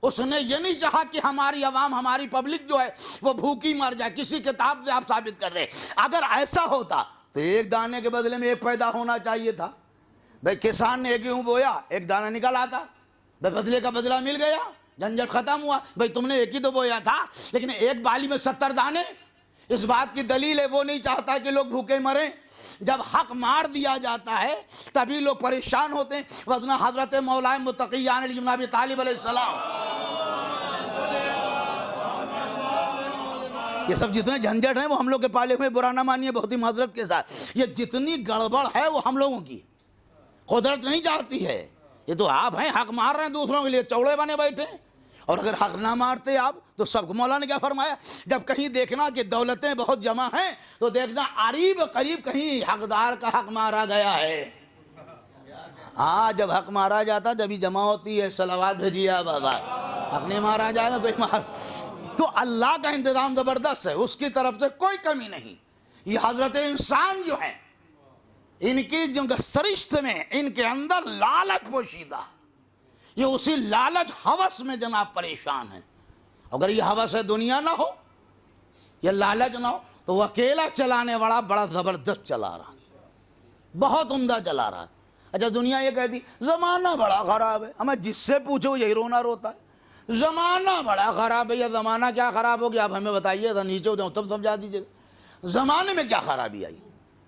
اس نے یہ نہیں چاہا کہ ہماری عوام، ہماری پبلک جو ہے وہ بھوکی مر جائے. کسی کتاب سے آپ ثابت کر دیں. اگر ایسا ہوتا تو 1 دانے کے بدلے میں 1 پیدا ہونا چاہیے تھا. بھائی کسان نے گیہوں بویا، 1 دانہ نکل آتا، بھائی بدلے کا بدلہ مل گیا، جھنجھٹ ختم ہوا. بھائی تم نے 1 ہی تو بویا تھا، لیکن 1 بالی میں 70 دانے. اس بات کی دلیل ہے وہ نہیں چاہتا کہ لوگ بھوکے مریں. جب حق مار دیا جاتا ہے تبھی لوگ پریشان ہوتے ہیں. ورنہ حضرت مولا متقیان علی بن ابی طالب علیہ السلام، یہ سب جتنے جھنجھٹ ہیں وہ ہم لوگ کے پالے ہوئے، برا نہ مانیے بہت ہی معذرت کے ساتھ. یہ جتنی گڑبڑ ہے وہ ہم لوگوں کی، قدرت نہیں چاہتی ہے. یہ تو آپ ہیں حق مار رہے ہیں دوسروں کے لیے، چوڑے بنے بیٹھے ہیں. اور اگر حق نہ مارتے آپ تو سب کو مولا نے کیا فرمایا؟ جب کہیں دیکھنا کہ دولتیں بہت جمع ہیں تو دیکھنا قریب کہیں حقدار کا حق مارا گیا ہے. ہاں جب حق مارا جاتا جبھی جمع ہوتی ہے. صلوات بھیجیے بابا. حق نہیں مارا جائے گا کوئی مار. تو اللہ کا انتظام زبردست ہے، اس کی طرف سے کوئی کمی نہیں. یہ حضرت انسان جو ہیں، ان کی جو سرشت میں ان کے اندر لالچ پوشیدہ، یہ اسی لالچ ہوس میں جناب پریشان ہیں. اگر یہ ہوس ہے دنیا نہ ہو، یہ لالچ نہ ہو تو وہ اکیلا چلانے والا بڑا زبردست چلا رہا ہے. بہت عمدہ چلا رہا ہے. اچھا دنیا یہ کہتی زمانہ بڑا خراب ہے, ہمیں جس سے پوچھو یہی رونا روتا ہے, زمانہ بڑا خراب ہے. یا زمانہ کیا خراب ہو گیا آپ ہمیں بتائیے, تھا نیچے ہو جاؤں تب سمجھا دیجیے گا. زمانے میں کیا خرابی آئی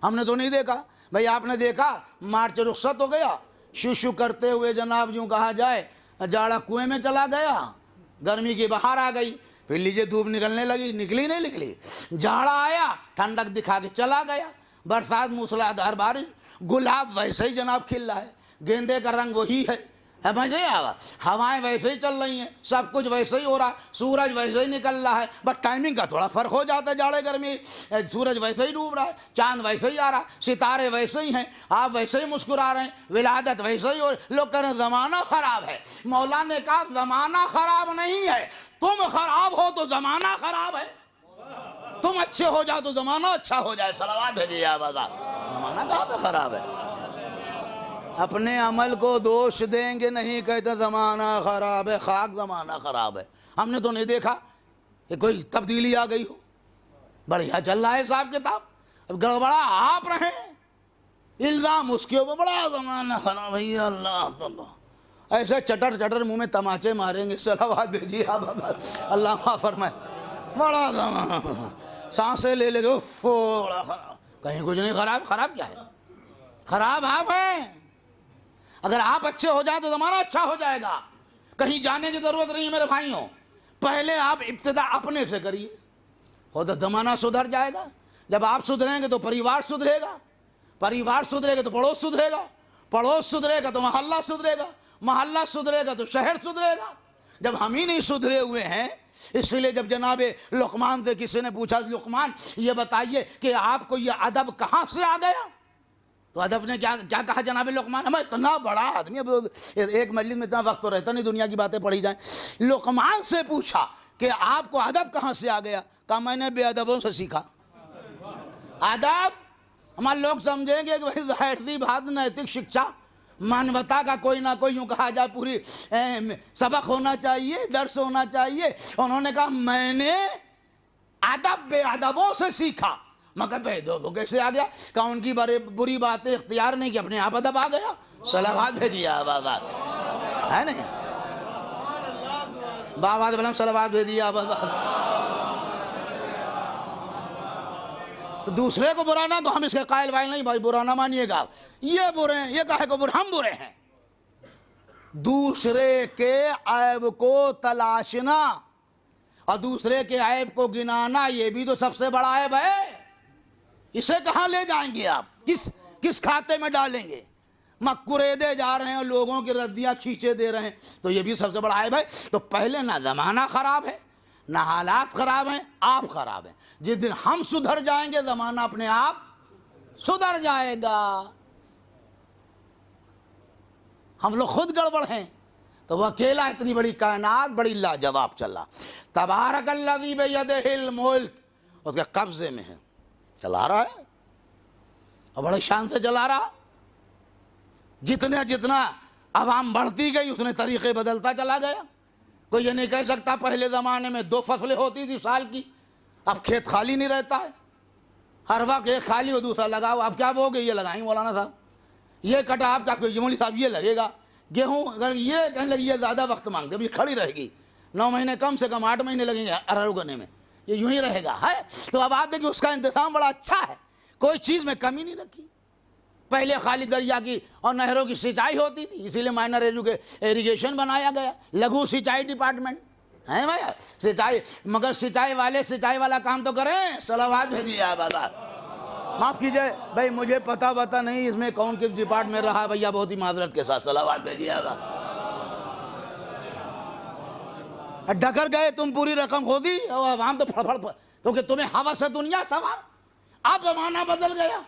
ہم نے تو نہیں دیکھا. بھئی آپ نے دیکھا مارچ رخصت ہو گیا, شو کرتے ہوئے جناب یوں کہا جائے جاڑا کنویں میں چلا گیا, گرمی کی بہار آ گئی, پھر لیجیے دھوپ نکلنے لگی, نکلی نہیں نکلی, جاڑا آیا ٹھنڈک دکھا کے چلا گیا, برسات موسلادھار بارش, گلاب ویسے ہی جناب کھل رہا ہے, گیندے کا رنگ وہی ہے, مزے آوا, ہوائیں ویسے ہی چل رہی ہیں, سب کچھ ویسے ہی ہو رہا, سورج ویسے ہی نکل رہا ہے, بس ٹائمنگ کا تھوڑا فرق ہو جاتا ہے, جاڑے گرمی سورج ویسے ہی ڈوب رہا ہے, چاند ویسے ہی آ رہا, ستارے ویسے ہی ہیں, آپ ویسے ہی مسکرا رہے ہیں, ولادت ویسے ہی ہو رہی. لوگ کہہ رہے ہیں زمانہ خراب ہے. مولا نے کہا زمانہ خراب نہیں ہے, تم خراب ہو تو زمانہ خراب ہے. تم اچھے ہو جاؤ تو زمانہ اچھا ہو جائے. صلوات بھیجیے آپ, زمانہ کہاں سے خراب ہے؟ اپنے عمل کو دوش دیں گے, نہیں کہتے زمانہ خراب ہے, خاک زمانہ خراب ہے. ہم نے تو نہیں دیکھا کہ کوئی تبدیلی آ گئی ہو, بڑھیا چل رہا ہے حساب کتاب. اب گڑبڑا آپ رہیں, الزام اس کے اوپر, بڑا زمانہ خراب ہے. اللہ تعالیٰ ایسے چٹر چٹر منہ میں تماچے ماریں گے. صلوات بھیجیے آپ, اللہ معاف فرمائے. بڑا زمانہ, سانسیں لے لے گے, بڑا خراب. کہیں کچھ نہیں خراب. خراب کیا ہے؟ خراب آپ ہیں. اگر آپ اچھے ہو جائیں تو زمانہ اچھا ہو جائے گا. کہیں جانے کی ضرورت نہیں ہے میرے بھائیوں, پہلے آپ ابتدا اپنے سے کریے, خود زمانہ سدھر جائے گا. جب آپ سدھریں گے تو پریوار سدھرے گا, پریوار سدھرے گا تو پڑوس سدھرے گا, پڑوس سدھرے گا تو محلہ سدھرے گا, محلہ سدھرے گا تو شہر سدھرے گا. جب ہم ہی نہیں سدھرے ہوئے ہیں, اس لیے جب جناب لقمان سے کسی نے پوچھا لقمان یہ بتائیے کہ آپ کو یہ ادب کہاں سے آ گیا, تو ادب نے کیا کہا جناب لقمان, ہمیں اتنا بڑا آدمی, ایک مجلس میں اتنا وقت تو رہتا نہیں دنیا کی باتیں پڑھی جائیں. لقمان سے پوچھا کہ آپ کو ادب کہاں سے آ گیا, کہا میں نے بے ادبوں سے سیکھا. ادب ہمارے لوگ سمجھیں گے کہ ظاہر سی بات نیتک شکشا مانوتا کا کوئی نہ کوئی یوں کہا جائے پوری سبق ہونا چاہیے, درس ہونا چاہیے. انہوں نے کہا میں نے ادب بے ادبوں سے سیکھا. مگر بے ادبوں کیسے آ گیا؟ کہ ان کی بری باتیں اختیار نہیں کہ اپنے آپ ادب آ گیا. صلوات بھیجیے آباد ہے نہیں, باباد بلم صلوات بھیجیے آباد. تو دوسرے کو برا نہ تو ہم اس کے قائل وائل نہیں, بھائی برا نہ مانیے گا, یہ برے ہیں, یہ کہے کو ہم برے ہیں. دوسرے کے عیب کو تلاشنا اور دوسرے کے عیب کو گنانا, یہ بھی تو سب سے بڑا عیب ہے. اسے کہاں لے جائیں گے آپ, کس کھاتے میں ڈالیں گے؟ مکرے دے جا رہے ہیں, لوگوں کی ردیاں کھینچے دے رہے ہیں, تو یہ بھی سب سے بڑا عیب ہے. تو پہلے نہ زمانہ خراب ہے, نہ حالات خراب ہیں, آپ خراب ہیں. جس دن ہم سدھر جائیں گے زمانہ اپنے آپ سدھر جائے گا. ہم لوگ خود گڑبڑ ہیں, تو وہ اکیلا اتنی بڑی کائنات بڑی لاجواب چلا. تبارک الذی بیدہ الملک, اس کے قبضے میں ہے, چلا رہا ہے اور بڑے شان سے چلا رہا. جتنا عوام بڑھتی گئی اتنے طریقے بدلتا چلا گیا. کوئی یہ نہیں کہہ سکتا پہلے زمانے میں 2 فصلیں ہوتی تھی سال کی, اب کھیت خالی نہیں رہتا ہے, ہر وقت ایک خالی ہو دوسرا لگاؤ. اب کیا بوگے, یہ لگائیں مولانا صاحب, یہ کٹا آپ کا جمولی صاحب یہ لگے گا. گیہوں اگر یہ کہنے لگی یہ زیادہ وقت مانگتے, اب یہ کھڑی رہے گی, 9 مہینے کم سے کم 8 مہینے لگیں گے ارہر اگنے میں, یہ یوں ہی رہے گا ہے. تو اب آپ دیکھیں اس کا انتظام بڑا اچھا ہے, کوئی چیز میں کمی نہیں رکھی. پہلے خالی دریا کی اور نہروں کی سینچائی ہوتی تھی, اسی لیے مائنر ایریگیشن بنایا گیا, لگو سینچائی ڈپارٹمنٹ ہے بھائی سینچائی. مگر سینچائی والے سینچائی والا کام تو کریں. صلوات بھیجیے آپ آزاد. معاف کیجئے بھائی مجھے پتہ نہیں اس میں کون کس ڈپارٹ میں رہا بھیا, بہت ہی معذرت کے ساتھ. صلوات بھیجیے آزاد. ڈکر گئے تم پوری رقم کھو دی, عوام تو پھڑ کیونکہ تمہیں ہوا سے دنیا سوار. اب زمانہ بدل گیا.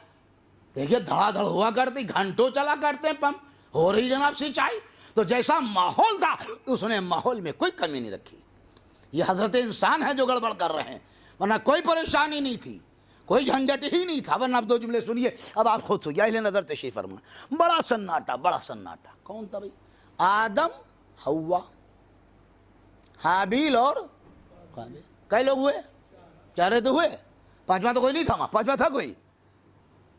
دیکھیے دھڑا دھڑ ہوا کرتی, گھنٹوں چلا کرتے ہیں پمپ, ہو رہی جناب سینچائی. تو جیسا ماحول تھا اس نے ماحول میں کوئی کمی نہیں رکھی. یہ حضرت انسان ہے جو گڑبڑ کر رہے ہیں, ورنہ کوئی پریشانی نہیں تھی, کوئی جھنجھٹ ہی نہیں تھا. ورنہ اب 2 جملے سنیے, اب آپ خود سوچیے. اہل نظر تشریف فرما. بڑا سناٹا. کون تھا بھائی؟ آدم, حوا, حابیل اور قابیل. کئی لوگ ہوئے؟ 4 تو ہوئے, 5واں تو کوئی نہیں تھا. 5واں تھا کوئی؟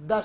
10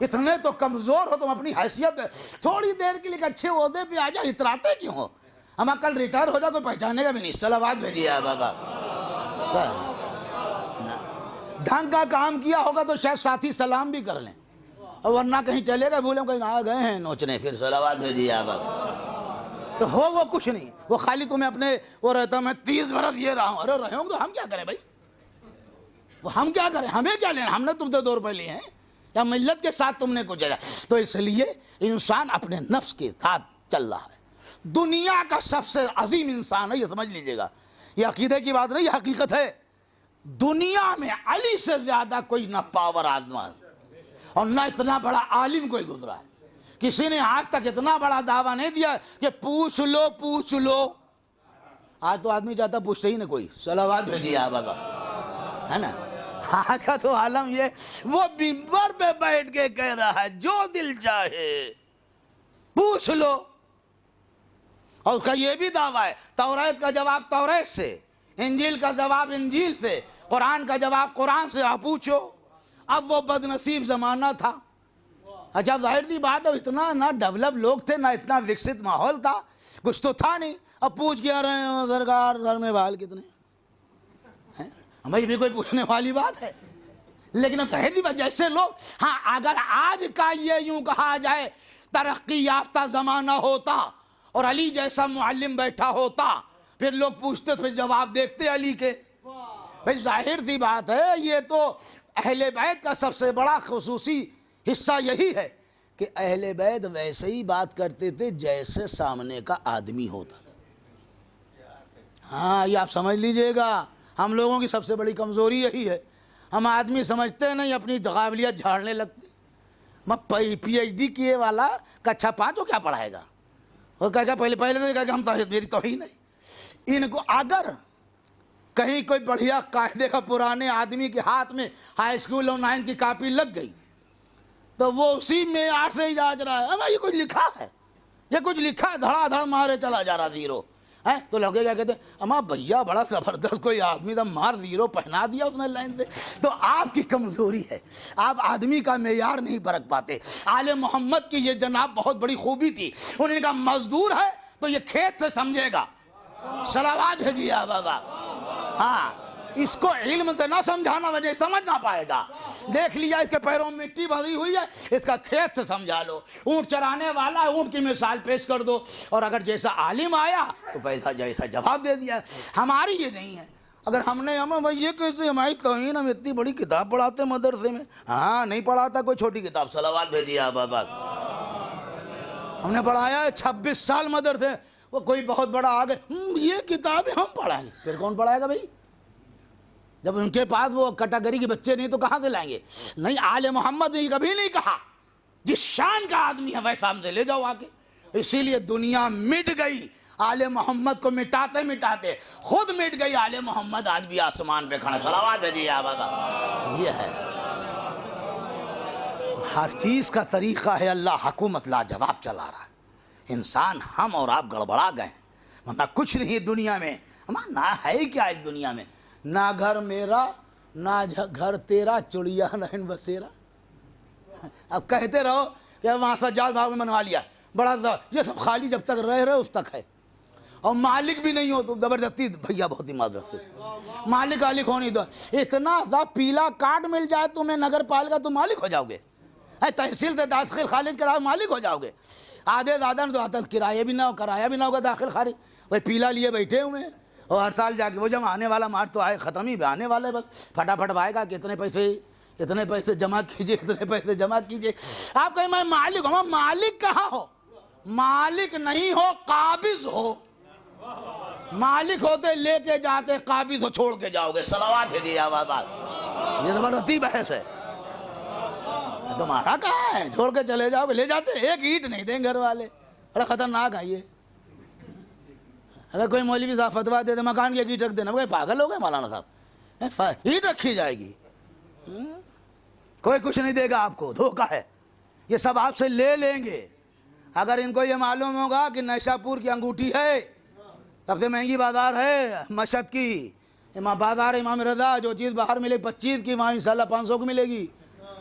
اتنے تو کمزور ہو تم اپنی حیثیت میں، تھوڑی دیر کے لیے اچھے عہدے پہ آ جاؤ، اتراتے کیوں ہو؟ ہم کل ریٹائر ہو جائے کوئی پہچانے کا بھی نہیں. صلوات بھیجیے آپ بابا. ڈھنگ کا کام کیا ہوگا تو شاید ساتھی سلام بھی کر لیں، اور ورنہ کہیں چلے گئے بھولے کہیں آ گئے ہیں نوچنے. پھر صلوات بھیجیے آپ بابا. تو ہو وہ کچھ نہیں، وہ خالی تمہیں اپنے وہ رہتا میں 30 برس یہ رہا ہوں. ارے رہے ہوں تو ہم کیا کریں بھائی؟ وہ ہم کیا کریں؟ ہمیں کیا لینا؟ ہم نے تم سے 2 روپے لیے ہیں یا ملت کے ساتھ تم نے کچھ ہے؟ تو اس لیے انسان اپنے نفس کے ساتھ چل رہا ہے. دنیا کا سب سے عظیم انسان ہے، یہ سمجھ لیجئے گا. یہ عقیدے کی بات نہیں، یہ حقیقت ہے. دنیا میں علی سے زیادہ کوئی نہ پاور آدمی اور نہ اتنا بڑا عالم کوئی گزرا ہے. کسی نے آج تک اتنا بڑا دعویٰ نہیں دیا کہ پوچھ لو. آج تو آدمی چاہتا پوچھتے ہی نہ کوئی. صلوات بھیجیے آپ بابا، ہے نا. آج کا تو عالم یہ، وہ منبر پہ بیٹھ کے کہہ رہا ہے جو دل چاہے پوچھ لو. اور اس کا یہ بھی دعویٰ ہے توریت کا جواب توریت سے، انجیل کا جواب انجیل سے، قرآن کا جواب قرآن سے آپ پوچھو. اب وہ بد نصیب زمانہ تھا. اچھا ظاہر سی بات ہے اتنا نہ ڈیولپ لوگ تھے، نہ اتنا وکست ماحول تھا، کچھ تو تھا نہیں. اب پوچھ کے آ رہے ہیں سرکار گھر میں بال کتنے ہیں؟ ہمیں بھی کوئی پوچھنے والی بات ہے. لیکن اب ظاہر سی بات جیسے لوگ، ہاں اگر آج کا یہ یوں کہا جائے ترقی یافتہ زمانہ ہوتا اور علی جیسا معلم بیٹھا ہوتا، پھر لوگ پوچھتے پھر جواب دیکھتے علی کے. بھائی ظاہر سی بات ہے، یہ تو اہل بیت کا سب سے بڑا خصوصی حصہ یہی ہے کہ اہل بیت ویسے ہی بات کرتے تھے جیسے سامنے کا آدمی ہوتا تھا. ہاں یہ آپ سمجھ لیجئے گا. ہم لوگوں کی سب سے بڑی کمزوری یہی ہے، ہم آدمی سمجھتے نہیں، اپنی قابلیت جھاڑنے لگتے. میں پی ایچ ڈی کیے والا کچھا 5 کیا پڑھائے گا؟ وہ کہہ گا پہلے تو کہا کہ ہم میری توہین ہے. ان کو اگر کہیں کوئی بڑھیا قاعدے کا پرانے آدمی کے ہاتھ میں ہائی اسکول اور 9 کی کاپی لگ گئی تو وہ اسی معیار سے ہی جانچ رہا ہے. اب یہ کچھ لکھا ہے، یہ کچھ لکھا ہے، دھڑا دھڑ مارے چلا جا رہا 0 ہے. تو لڑکے کیا کہتے ہیں اما بھیا بڑا زبردست کوئی آدمی تھا، مار 0 پہنا دیا اس نے لائن سے. تو آپ کی کمزوری ہے، آپ آدمی کا معیار نہیں پرکھ پاتے. آل محمد کی یہ جناب بہت بڑی خوبی تھی، انہوں نے کہا مزدور ہے تو یہ کھیت سے سمجھے گا. صلوات بھیجیے آپ بابا. ہاں اس کو علم سے نہ سمجھانا وجہ سمجھ نہ پائے گا. دیکھ لیا اس کے پیروں میں مٹی بھری ہوئی ہے، اس کا کھیت سے سمجھا لو. اونٹ چرانے والا ہے، اونٹ کی مثال پیش کر دو، اور اگر جیسا عالم آیا تو پیسہ جیسا جواب دے دیا. ہماری یہ نہیں ہے. اگر ہم نے بھائی یہ کیسے ہماری توہین، ہم اتنی بڑی کتاب پڑھاتے مدرسے میں. ہاں نہیں پڑھاتا کوئی چھوٹی کتاب. صلوات بھیجیے آپ بابا. ہم نے پڑھایا ہے 26 سال مدرسے. وہ کوئی بہت بڑا آ گئے یہ کتابیں ہم پڑھائیں، پھر کون پڑھائے گا بھائی؟ جب ان کے پاس وہ کیٹیگری کے بچے نہیں تو کہاں سے لائیں گے؟ نہیں، آل محمد نے کبھی نہیں کہا جس شان کا آدمی ہے ویسا ہم سے لے جاؤ آ کے. اسی لیے دنیا مٹ گئی، آل محمد کو مٹاتے مٹاتے خود مٹ گئی. آل محمد آج بھی آسمان پہ کھڑا. صلوات بھیجیے آپ بابا. یہ ہے ہر چیز کا طریقہ ہے. اللہ حکومت لاجواب چلا رہا ہے. انسان ہم اور آپ گڑبڑا گئے ہیں، ورنہ کچھ نہیں دنیا میں. ہمارا نہ ہے کیا اس دنیا میں؟ نہ گھر میرا نہ گھر تیرا، چڑیا رہن بسیرا. اب کہتے رہو کہ وہاں سجاد بھاگ میں منوا لیا بڑا، یہ سب خالی جب تک رہ اس تک ہے. اور مالک بھی نہیں ہو تو زبردستی بھیا بہت ہی معذرت سے مالک ہو نہیں دو. اتنا سا پیلا کارڈ مل جائے تمہیں نگر پالکا تو مالک ہو جاؤ گے. تحصیل سے داخل خارج کراؤ مالک ہو جاؤ گے. آدھے زیادہ تو آتا کرایہ بھی نہ ہو، کرایہ بھی نہ ہوگا داخل خارج. وہ پیلا لیے بیٹھے ہوئے ہیں اور ہر سال جا کے وہ جب آنے والا مار تو آئے ختم ہی آنے والا ہے، بس پھٹافٹ آئے گا کہ اتنے پیسے جمع کیجئے، اتنے پیسے جمع کیجئے. آپ کہیں میں مالک ہوں. مالک کہاں ہو؟ مالک نہیں ہو، قابض ہو. مالک ہوتے لے کے جاتے، قابض ہو چھوڑ کے جاؤ گے. صلوات ہے جی آباد. یہ زبردستی بحث ہے. تمہارا کہاں ہے؟ چھوڑ کے چلے جاؤ گے. لے جاتے ایک اینٹ نہیں دیں گھر والے. بڑا خطرناک ہے یہ. اگر کوئی مولوی صاحب فتویٰ دے دے مکان کی ایک اینٹ رکھ دینا، وہ پاگل ہو گئے مولانا صاحب؟ اینٹ رکھی جائے گی، کوئی کچھ نہیں دے گا آپ کو. دھوکہ ہے. یہ سب آپ سے لے لیں گے. اگر ان کو یہ معلوم ہوگا کہ نیشا پور کی انگوٹھی ہے، سب سے مہنگی بازار ہے مشہد کی، بازار امام رضا، جو چیز باہر ملے 25 کی وہاں انشاءاللہ 500 کی ملے گی.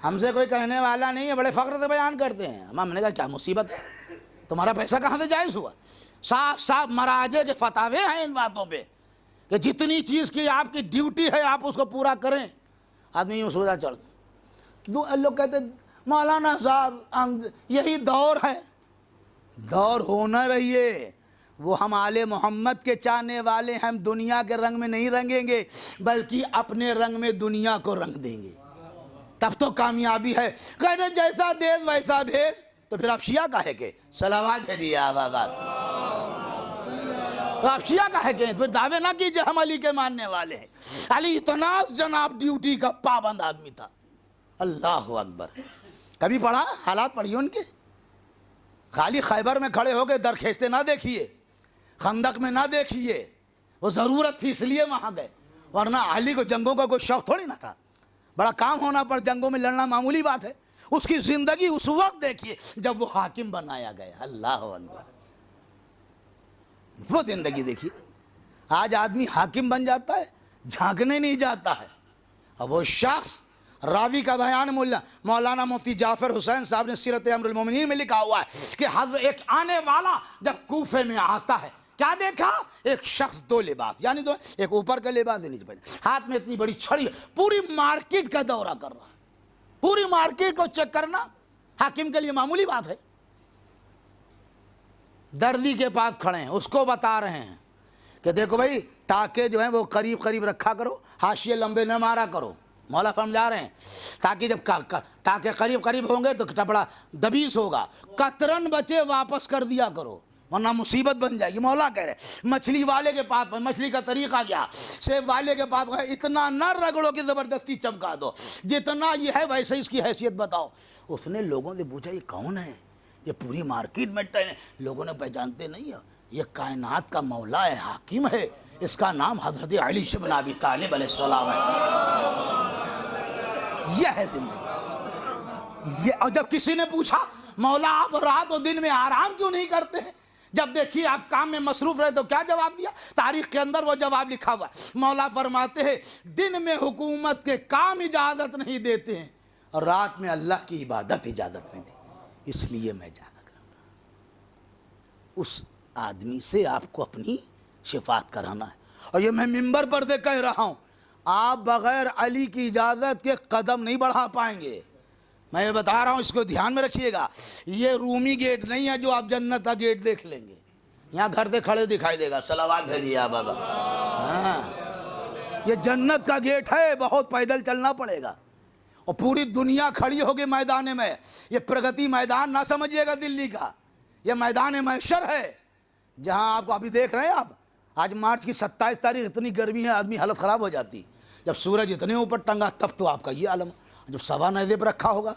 ہم سے کوئی کہنے والا نہیں ہے، بڑے فخر سے بیان کرتے ہیں. ہم نے کہا کیا مصیبت ہے، تمہارا پیسہ کہاں سے جائز ہوا؟ صاف صاف مراجع کے فتاوے ہیں ان باتوں پہ کہ جتنی چیز کی آپ کی ڈیوٹی ہے آپ اس کو پورا کریں. آدمی یوں سوچا چڑھ لوگ کہتے مولانا صاحب یہی دور ہے. دور ہونا رہیے، وہ ہم آل محمد کے چاہنے والے ہیں، ہم دنیا کے رنگ میں نہیں رنگیں گے بلکہ اپنے رنگ میں دنیا کو رنگ دیں گے، تب تو کامیابی ہے. کہنے جیسا دیش ویسا بھیش. تو پھر آپ شیعہ کا ہے کہ صلوات بھیجیے آباد، تو آپ شیعہ کا ہے کہ پھر دعوے نہ کیجئے ہم علی کے ماننے والے ہیں. علی اتنا جناب ڈیوٹی کا پابند آدمی تھا. اللہ اکبر. کبھی پڑھا حالات پڑھیے ان کے؟ خالی خیبر میں کھڑے ہو کے در کھینچتے نہ دیکھیے، خندق میں نہ دیکھیے. وہ ضرورت تھی اس لیے وہاں گئے، ورنہ علی کو جنگوں کا کوئی شوق تھوڑی نہ تھا. بڑا کام ہونا پر جنگوں میں لڑنا معمولی بات ہے. اس کی زندگی اس وقت دیکھیے جب وہ حاکم بنایا گیا. اللہ اکبر. وہ زندگی دیکھیے. آج آدمی حاکم بن جاتا ہے، جھانکنے نہیں جاتا ہے. اب وہ شخص راوی کا بیان مولانا مفتی جعفر حسین صاحب نے سیرت امر المومنین میں لکھا ہوا ہے کہ حضرت ایک آنے والا جب کوفے میں آتا ہے کیا دیکھا؟ ایک شخص دو لباس، یعنی دو، ایک اوپر کا لباس نیچے پہنے، ہاتھ میں اتنی بڑی چھڑی، پوری مارکیٹ کا دورہ کر رہا ہے. پوری مارکیٹ کو چیک کرنا حاکم کے لیے معمولی بات ہے. دردی کے پاس کھڑے ہیں، اس کو بتا رہے ہیں کہ دیکھو بھائی ٹاکے جو ہیں وہ قریب قریب رکھا کرو، حاشیے لمبے نہ مارا کرو. مولا سمجھا رہے ہیں تاکہ جب ٹاکے قریب قریب ہوں گے تو کپڑا دبیس ہوگا، قطرن بچے واپس کر دیا کرو ورنہ مصیبت بن جائے گی. مولا کہہ رہے مچھلی والے کے پاس، مچھلی کا طریقہ کیا، سیب والے کے پاس اتنا نہ رگڑو کہ زبردستی چمکا دو، جتنا یہ ہے ویسے اس کی حیثیت بتاؤ. اس نے لوگوں سے پوچھا یہ کون ہے؟ یہ پوری مارکیٹ میں لوگوں نے پہچانتے نہیں ہے، یہ کائنات کا مولا ہے، حاکم ہے، اس کا نام حضرت علی بن ابی طالب علیہ السلام ہے. یہ ہے زندگی. یہ اور جب کسی نے پوچھا مولا آپ رات و دن میں آرام کیوں نہیں کرتے ہیں، جب دیکھیے آپ کام میں مصروف رہے، تو کیا جواب دیا؟ تاریخ کے اندر وہ جواب لکھا ہوا ہے. مولا فرماتے ہیں دن میں حکومت کے کام اجازت نہیں دیتے ہیں اور رات میں اللہ کی عبادت اجازت نہیں دیتے، اس لیے میں جاگا کروں گا. اس آدمی سے آپ کو اپنی شفاعت کرانا ہے. اور یہ میں منبر پر سے کہہ رہا ہوں، آپ بغیر علی کی اجازت کے قدم نہیں بڑھا پائیں گے. میں یہ بتا رہا ہوں، اس کو دھیان میں رکھیے گا. یہ رومی گیٹ نہیں ہے جو آپ جنت کا گیٹ دیکھ لیں گے، یہاں گھر سے کھڑے دکھائی دے گا. صلوات بھیجیے آپ بابا. ہاں یہ جنت کا گیٹ ہے، بہت پیدل چلنا پڑے گا اور پوری دنیا کھڑی ہوگی میدان میں. یہ پرگتی میدان نہ سمجھیے گا دلی کا، یہ میدان محشر ہے جہاں آپ کو ابھی دیکھ رہے ہیں. آپ آج مارچ کی 27 تاریخ، اتنی گرمی ہے آدمی حالت خراب ہو جاتی. جب سورج اتنے اوپر ٹنگا تب تو آپ کا یہ عالم. جب سوا نیزے پر رکھا ہوگا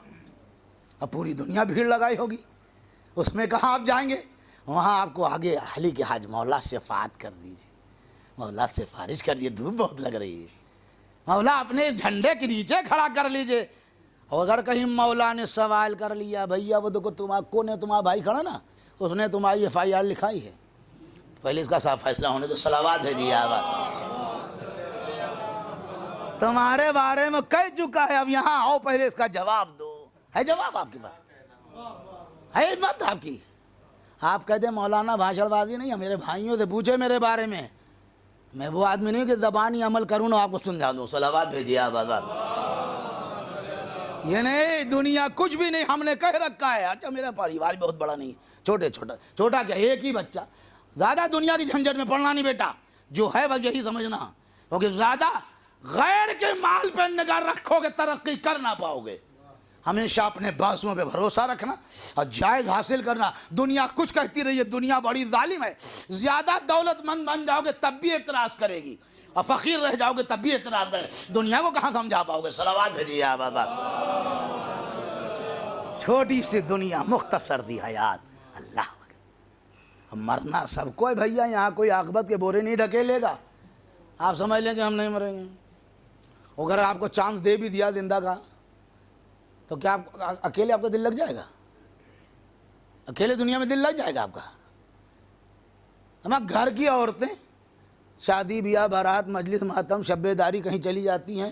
اب پوری دنیا بھیڑ لگائی ہوگی، اس میں کہاں آپ جائیں گے؟ وہاں آپ کو آگے علی کے حاج مولا شفاعت کر دیجیے، مولا سفارش کر دیجیے. دھوپ بہت لگ رہی ہے، مولا اپنے جھنڈے کے نیچے کھڑا کر لیجیے. اور اگر کہیں مولا نے سوال کر لیا بھیا وہ دیکھو تمہارا بھائی کھڑا نا، اس نے تمہاری FIR لکھائی ہے، پہلے اس کا صاف فیصلہ ہونے تو صلوات ہے جی آباد. تمہارے بارے میں کہہ چکا ہے، اب یہاں آؤ پہلے اس کا جواب دو. ہے جواب آپ کے پاس؟ ہے مت آپ کی؟ آپ کہتے ہیں مولانا بھاشڑ بازی نہیں ہے، میرے بھائیوں سے پوچھے میرے بارے میں. میں وہ آدمی نہیں کہ زبانی عمل کروں نہ آپ کو سمجھا دوں. صلوات بھیجیے آپ آزاد. یہ نہیں، دنیا کچھ بھی نہیں، ہم نے کہہ رکھا ہے. اچھا میرا پریوار بہت بڑا نہیں، چھوٹا کیا، ایک ہی بچہ. زیادہ دنیا کی جھنجھٹ میں پڑنا نہیں بیٹا، جو ہے بس یہی سمجھنا، کیونکہ زیادہ غیر کے مال پہ نگاہ رکھو گے ترقی کر نہ پاؤ گے. ہمیشہ اپنے بازوؤں پہ بھروسہ رکھنا اور جائز حاصل کرنا. دنیا کچھ کہتی رہی ہے، دنیا بڑی ظالم ہے. زیادہ دولت مند بن جاؤ گے تب بھی اعتراض کرے گی، اور فقیر رہ جاؤ گے تب بھی اعتراض کرے. دنیا کو کہاں سمجھا پاؤ گے. صلوات بھیجیے آپ بابا. چھوٹی سی دنیا، مختصر دی حیات. اللہ مرنا سب کو ہے بھیا، یہاں کوئی عاقبت کے بورے نہیں ڈھکیلے گا. آپ سمجھ لیں کہ ہم نہیں مریں گے. اگر آپ کو چانس دے بھی دیا زندہ کا تو کیا اکیلے آپ کا دل لگ جائے گا؟ اکیلے دنیا میں دل لگ جائے گا آپ کا؟ ہمارے گھر کی عورتیں شادی بیاہ بارات مجلس ماتم شب داری کہیں چلی جاتی ہیں،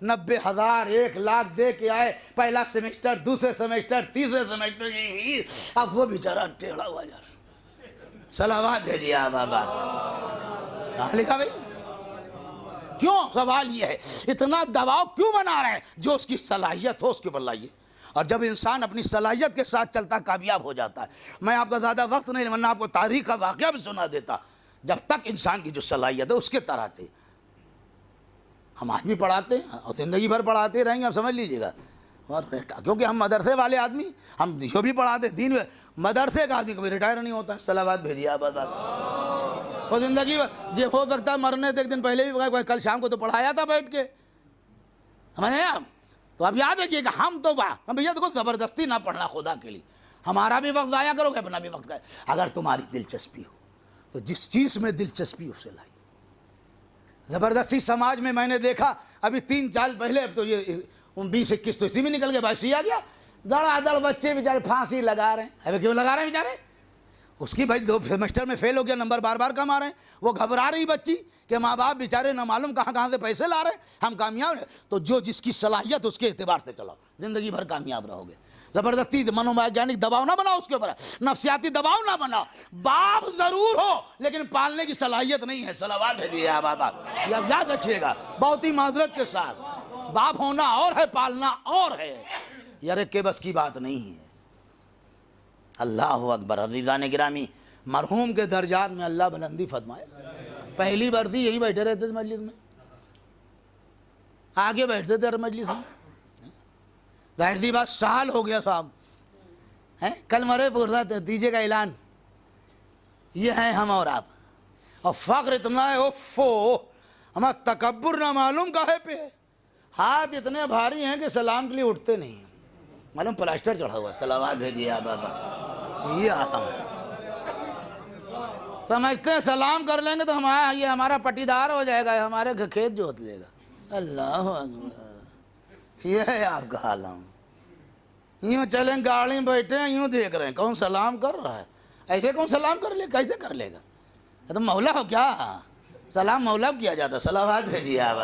90,000 1,00,000 دے کے آئے، پہلا سیمسٹر، دوسرے سیمسٹر، تیسرے سیمسٹر کی فیس، اب وہ بیچارہ ٹیڑھا ہوا جا رہا۔ صلوات بھیجیے آپ بابا۔ کہاں لکھا بھائی؟ کیوں؟ سوال یہ ہے اتنا دباؤ کیوں بنا رہے ہیں؟ جو اس کی صلاحیت ہو اس کے اوپر لائیے، اور جب انسان اپنی صلاحیت کے ساتھ چلتا کامیاب ہو جاتا ہے۔ میں آپ کا زیادہ وقت نہیں، ورنہ آپ کو تاریخ کا واقعہ بھی سنا دیتا۔ جب تک انسان کی جو صلاحیت ہے اس کے طرح تھے۔ ہم آج بھی پڑھاتے ہیں اور زندگی بھر پڑھاتے رہیں گے، آپ سمجھ لیجئے گا، اور کیونکہ ہم مدرسے والے آدمی، ہم جو بھی پڑھاتے دین میں، مدرسے کا آدمی کبھی ریٹائر نہیں ہوتا۔ صلوات بھیجیے آپ اور زندگی میں ہو سکتا ہے مرنے سے ایک دن پہلے بھی کل شام کو تو پڑھایا تھا بیٹھ کے، سمجھے آپ؟ تو آپ یاد رکھیے کہ ہم تو بھیا دیکھو زبردستی نہ پڑھنا خدا کے لیے، ہمارا بھی وقت ضائع کرو گے، اپنا بھی وقت اگر تمہاری دلچسپی ہو تو جس چیز میں دلچسپی اسے لائی۔ زبردستی سماج میں میں نے دیکھا ابھی 3 سال پہلے، اب تو یہ 20-21 تو اسی میں نکل گیا، 22 آ گیا، دڑا دڑ بچے بیچارے پھانسی لگا رہے ہیں۔ ابھی کیوں لگا رہے ہیں بیچارے؟ اس کی بھائی 2 سیمسٹر میں فیل ہو گیا، نمبر بار بار کم آ رہے ہیں، وہ گھبرا رہی بچی کہ ماں باپ بیچارے نہ معلوم کہاں سے پیسے لا رہے ہیں، ہم کامیاب ہیں۔ تو جو جس کی صلاحیت اس کے اعتبار سے چلاؤ، زندگی بھر کامیاب رہو گے۔ زبردستی منوویگیانک دباؤ نہ بناؤ اس کے اوپر، نفسیاتی دباؤ نہ بناؤ۔ باپ ضرور ہو لیکن پالنے کی صلاحیت نہیں ہے۔ صلوات بھیجیے آپ بابا، یہ یاد رکھیے گا بہت ہی معذرت کے ساتھ، باپ ہونا اور ہے، پالنا اور ہے، یار کے بس کی بات نہیں ہے۔ اللہ اکبر۔ عزیزان گرامی، مرحوم کے درجات میں اللہ بلندی فرمائے۔ پہلی برسی یہی بیٹھے رہتے تھے مجلس میں، آگے بیٹھتے تھے مجلس میں، ظاہر سی بات سال ہو گیا صاحب، کل مرے فرصت دیجیے کا اعلان، یہ ہیں ہم اور آپ، اور فخر اتنا ہے، اوفو ہمارا تکبر نہ معلوم کہے پہ، ہاتھ اتنے بھاری ہیں کہ سلام کے لیے اٹھتے نہیں، معلوم پلاسٹر چڑھا ہوا ہے۔ صلوات بھیجیے آپ بابا، یہ آسان سمجھتے ہیں سلام کر لیں گے تو یہ ہمارا پٹیدار ہو جائے گا، ہمارے کھیت جوت لے گا۔ اللہ اکبر، یہ ہے آپ کا عالم۔ یوں چلیں گاڑی بیٹھے ہیں، یوں دیکھ رہے ہیں کون سلام کر رہا ہے، ایسے کون سلام کر لے، کیسے کر لے گا؟ تو مولا ہو کیا؟ سلام مولا کیا جاتا۔ صلوات بھیجیے آپ۔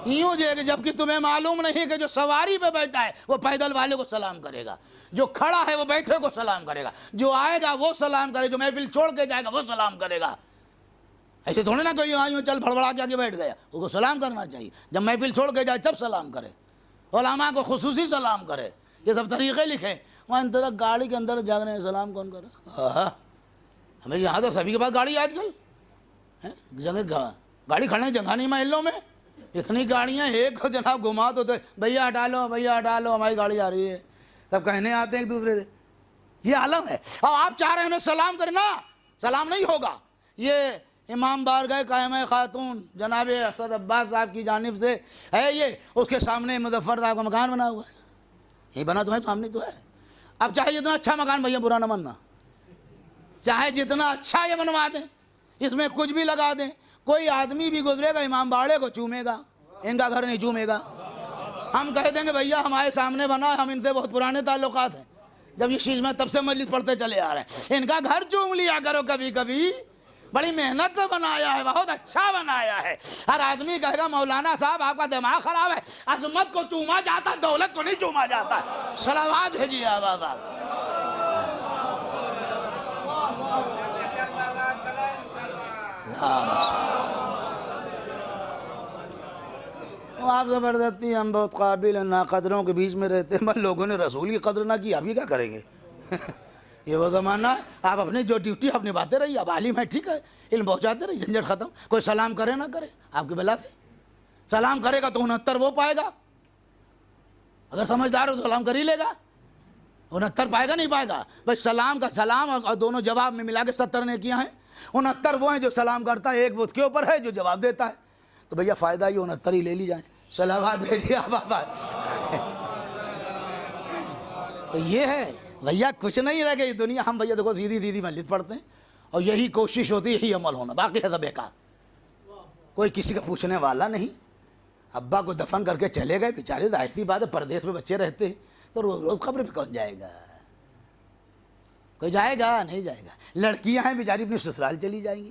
یوں جبکہ تمہیں معلوم نہیں کہ جو سواری پہ بیٹھا ہے وہ پیدل والے کو سلام کرے گا، جو کھڑا ہے وہ بیٹھے کو سلام کرے گا، جو آئے گا وہ سلام کرے، جو محفل چھوڑ کے جائے گا وہ سلام کرے گا۔ ایسے تھوڑے نا کوئی یوں چل بھڑبڑا کے آگے بیٹھ گیا، اس کو سلام کرنا چاہیے، جب محفل چھوڑ کے جائے تب سلام کرے، علماء کو خصوصی سلام کرے، یہ سب طریقے لکھے۔ وہاں اندر گاڑی کے اندر جا رہے ہیں، سلام کون کرے؟ ہمیں یہاں تو سبھی کے پاس گاڑی، آج کل جگہ گاڑی کھڑے ہیں جگہ نہیں محلوں میں، اتنی گاڑیاں، ایک جناب گھما تو بھیا ہٹا لو، بھیا ہٹا لو، ہماری گاڑی آ رہی ہے، تب کہنے آتے ہیں ایک دوسرے سے، یہ عالم ہے۔ اور آپ چاہ رہے ہیں ہمیں سلام کرنا، سلام نہیں ہوگا۔ یہ امام بارگاہ قائمہ خاتون جناب اسد عباس صاحب کی جانب سے ہے، یہ اس کے سامنے مظفر صاحب کا مکان بنا ہوا ہے، یہ بنا تمہارے سامنے تو ہے۔ اب چاہے جتنا اچھا مکان، بھیا برا نہ ماننا، چاہے جتنا اچھا یہ بنوا دیں، اس میں کچھ بھی لگا دیں، کوئی آدمی بھی گزرے گا امام باڑے کو چومے گا، ان کا گھر نہیں چومے گا۔ ہم کہہ دیں گے بھیا ہمارے سامنے بنا، ہم ان سے بہت پرانے تعلقات ہیں، جب یہ چیز میں تب سے مجلس پڑھتے چلے آ رہے ہیں، ان کا گھر چوم لیا کرو کبھی کبھی، بڑی محنت سے بنایا ہے، بہت اچھا بنایا ہے۔ ہر آدمی کہے گا مولانا صاحب آپ کا دماغ خراب ہے، عظمت کو چوما جاتا، دولت کو نہیں چوما جاتا۔ صلوات بھیجیے بابا۔ آپ زبردستی ہم بہت قابل ہیں، ناقدروں کے بیچ میں رہتے ہیں، مگر لوگوں نے رسول کی قدر نہ کی، ابھی کیا کریں گے؟ یہ وہ زمانہ ہے، آپ اپنی جو ڈیوٹی اپنی باتیں رہی، اب عالم ہے ٹھیک ہے، علم پہنچاتے رہی، جھنجھٹ ختم۔ کوئی سلام کرے نہ کرے آپ کی بلا سے، سلام کرے گا تو 69 وہ پائے گا، اگر سمجھدار ہو تو سلام کر ہی لے گا، 69 پائے گا نہیں پائے گا؟ بس سلام کا سلام اور دونوں جواب میں ملا کے 70 نیکیاں ہیں، 69 وہ ہیں جو سلام کرتا ہے، ایک وہ اس کے اوپر ہے جو جواب دیتا ہے، تو بھیا فائدہ یہ 69 ہی لے لی جائیں۔ صلوات بھیجیے بابا۔ تو یہ ہے بھیا، کچھ نہیں رہ گئی دنیا، ہم بھیا دیکھو سیدھی سیدھی مجلس پڑھتے ہیں اور یہی کوشش ہوتی ہے، یہی عمل ہونا، باقی ہے سب بیکار، کوئی کسی کا پوچھنے والا نہیں۔ ابا کو دفن کر کے چلے گئے بیچارے، ظاہر سی بات ہے پردیس میں بچے رہتے ہیں تو روز روز قبر پہ کون جائے گا؟ کوئی جائے گا؟ نہیں جائے گا۔ لڑکیاں ہیں بیچاری اپنی سسرال چلی جائیں گی،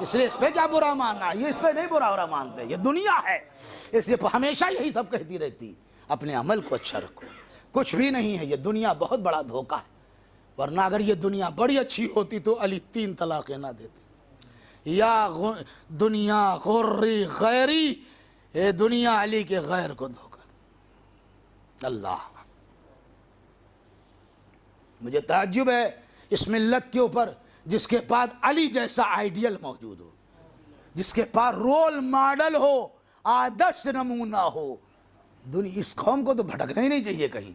اس لیے اس پہ کیا برا ماننا، یہ اس پہ نہیں برا مانتے، یہ دنیا ہے، اس لیے ہمیشہ یہی سب کہتی رہتی اپنے عمل کو اچھا رکھو، کچھ بھی نہیں ہے، یہ دنیا بہت بڑا دھوکہ ہے، ورنہ اگر یہ دنیا بڑی اچھی ہوتی تو علی 3 طلاقیں نہ دیتے. یا دنیا غری غیری، اے دنیا علی کے غیر کو دھوکہ دے. اللہ، مجھے تعجب ہے اس ملت کے اوپر جس کے پاس علی جیسا آئیڈیل موجود ہو، جس کے پاس رول ماڈل ہو، آدرش نمونہ ہو. اس قوم کو تو بھٹکنا ہی نہیں چاہیے کہیں.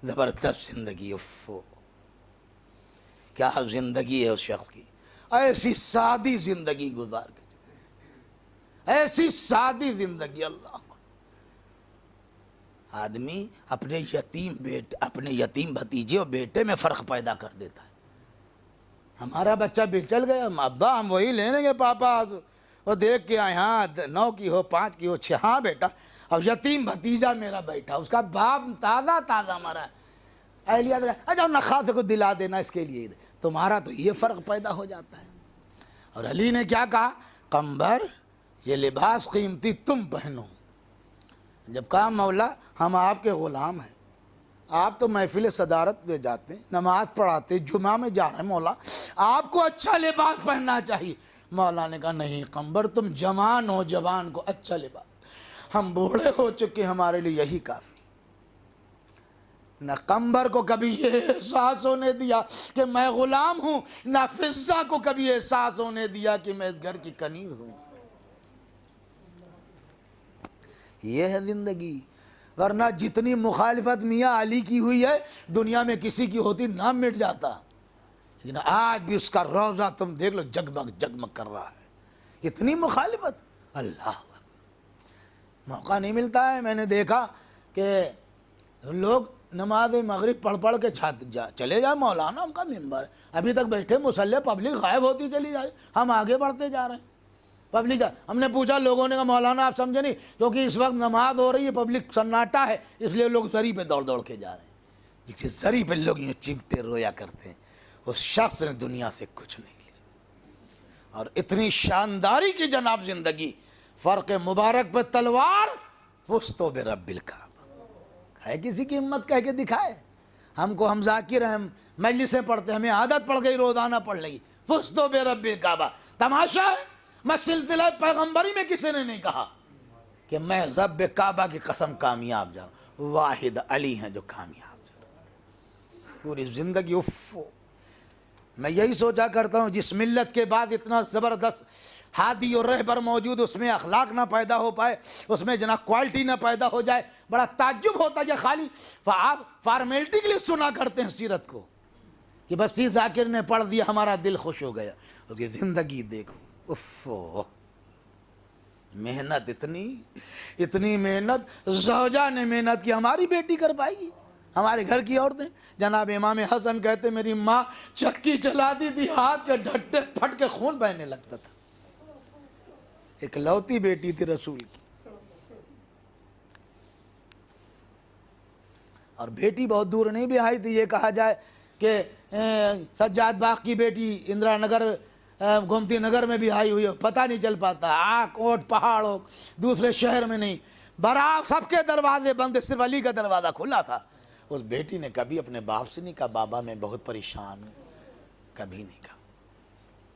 زبردست زندگی، افو کیا زندگی ہے اس شخص کی، ایسی سادی زندگی گزار کے، ایسی سادی زندگی. اللہ، آدمی اپنے یتیم بھتیجے اور بیٹے میں فرق پیدا کر دیتا ہے. ہمارا بچہ بچل گیا، ابا ہم وہی لے لیں گے پاپا، اور دیکھ کے آئے ہاں 9 کی ہو 5 کی ہو 6، ہاں بیٹا. اب یتیم بھتیجا میرا بیٹا، اس کا باپ تازہ مرا، اچھا نخاس کو دلا دینا اس کے لیے، تمہارا تو یہ فرق پیدا ہو جاتا ہے. اور علی نے کیا کہا، قمبر یہ لباس قیمتی تم پہنو. جب کہا مولا ہم آپ کے غلام ہیں، آپ تو محفل صدارت میں جاتے ہیں، نماز پڑھاتے، جمعہ میں جا رہے ہیں، مولا آپ کو اچھا لباس پہننا چاہیے. مولا نے کہا نہیں قمبر، تم جوان ہو، جوان کو اچھا لباس، ہم بوڑھے ہو چکے، ہمارے لیے یہی کافی. نہ قمبر کو کبھی یہ احساس ہونے دیا کہ میں غلام ہوں، نہ فضہ کو کبھی احساس ہونے دیا کہ میں اس گھر کی کنیز ہوں. یہ ہے زندگی. ورنہ جتنی مخالفت میاں علی کی ہوئی ہے دنیا میں کسی کی ہوتی نہ مٹ جاتا، لیکن آج بھی اس کا روضہ تم دیکھ لو جگمگ کر رہا ہے. اتنی مخالفت، اللہ موقع نہیں ملتا ہے. میں نے دیکھا کہ لوگ نماز مغرب پڑھ کے چلے جائے، مولانا ہم کا ممبر ابھی تک بیٹھے مسلح، پبلک غائب ہوتی چلی جائے، ہم آگے بڑھتے جا رہے ہیں. پبلک ہم نے پوچھا، لوگوں نے کہا مولانا آپ سمجھے نہیں، کیونکہ اس وقت نماز ہو رہی ہے، پبلک سناٹا ہے، اس لیے لوگ زری پہ دوڑ کے جا رہے ہیں. جس زری پہ لوگ یوں چمٹے رویا کرتے ہیں، اس شخص نے دنیا سے کچھ نہیں لیا. اور اتنی شانداری کی جناب زندگی، فرق مبارک پہ تلوار، فستو برب الکعبہ. ہے کسی کی ہمت کہہ کے دکھائے ہم کو، ہم ذاکر ہیں، ہم مجلسیں پڑھتے ہیں، ہمیں عادت پڑ گئی روزانہ پڑھ لگی. فستو برب الکعبہ، تماشا ہے. میں سلسلہ پیغمبری میں کسی نے نہیں کہا کہ میں رب کعبہ کی قسم کامیاب جاؤں، واحد علی ہیں جو کامیاب جاؤں. پوری زندگی افو. میں یہی سوچا کرتا ہوں جس ملت کے بعد اتنا زبردست ہادی اور رہبر موجود، اس میں اخلاق نہ پیدا ہو پائے، اس میں جناب کوالٹی نہ پیدا ہو جائے، بڑا تعجب ہوتا ہے. کہ خالی آپ فارمیلٹی کے لیے سنا کرتے ہیں سیرت کو، کہ بس یہ ذاکر نے پڑھ دیا ہمارا دل خوش ہو گیا. اس کی زندگی دیکھو، افو محنت، اتنی محنت. زوجہ نے محنت کی، ہماری بیٹی کر پائی، ہمارے گھر کی عورتیں. جناب امام حسن کہتے میری ماں چکی چلاتی تھی، ہاتھ کے ڈھٹے پھٹ کے خون بہنے لگتا تھا. اکلوتی بیٹی تھی رسول کی. اور بیٹی بہت دور نہیں بھی آئی تھی. یہ کہا جائے کہ سجاد باغ کی بیٹی اندرا نگر گومتی نگر میں بھی آئی ہوئی ہو، پتہ نہیں چل پاتا. آنکھ اوٹ پہاڑ ہو، دوسرے شہر میں نہیں، برابر سب کے دروازے بند، صرف علی کا دروازہ کھلا تھا. اس بیٹی نے کبھی اپنے باپ سے نہیں کہا بابا میں بہت پریشان ہوں، کبھی نہیں کہا.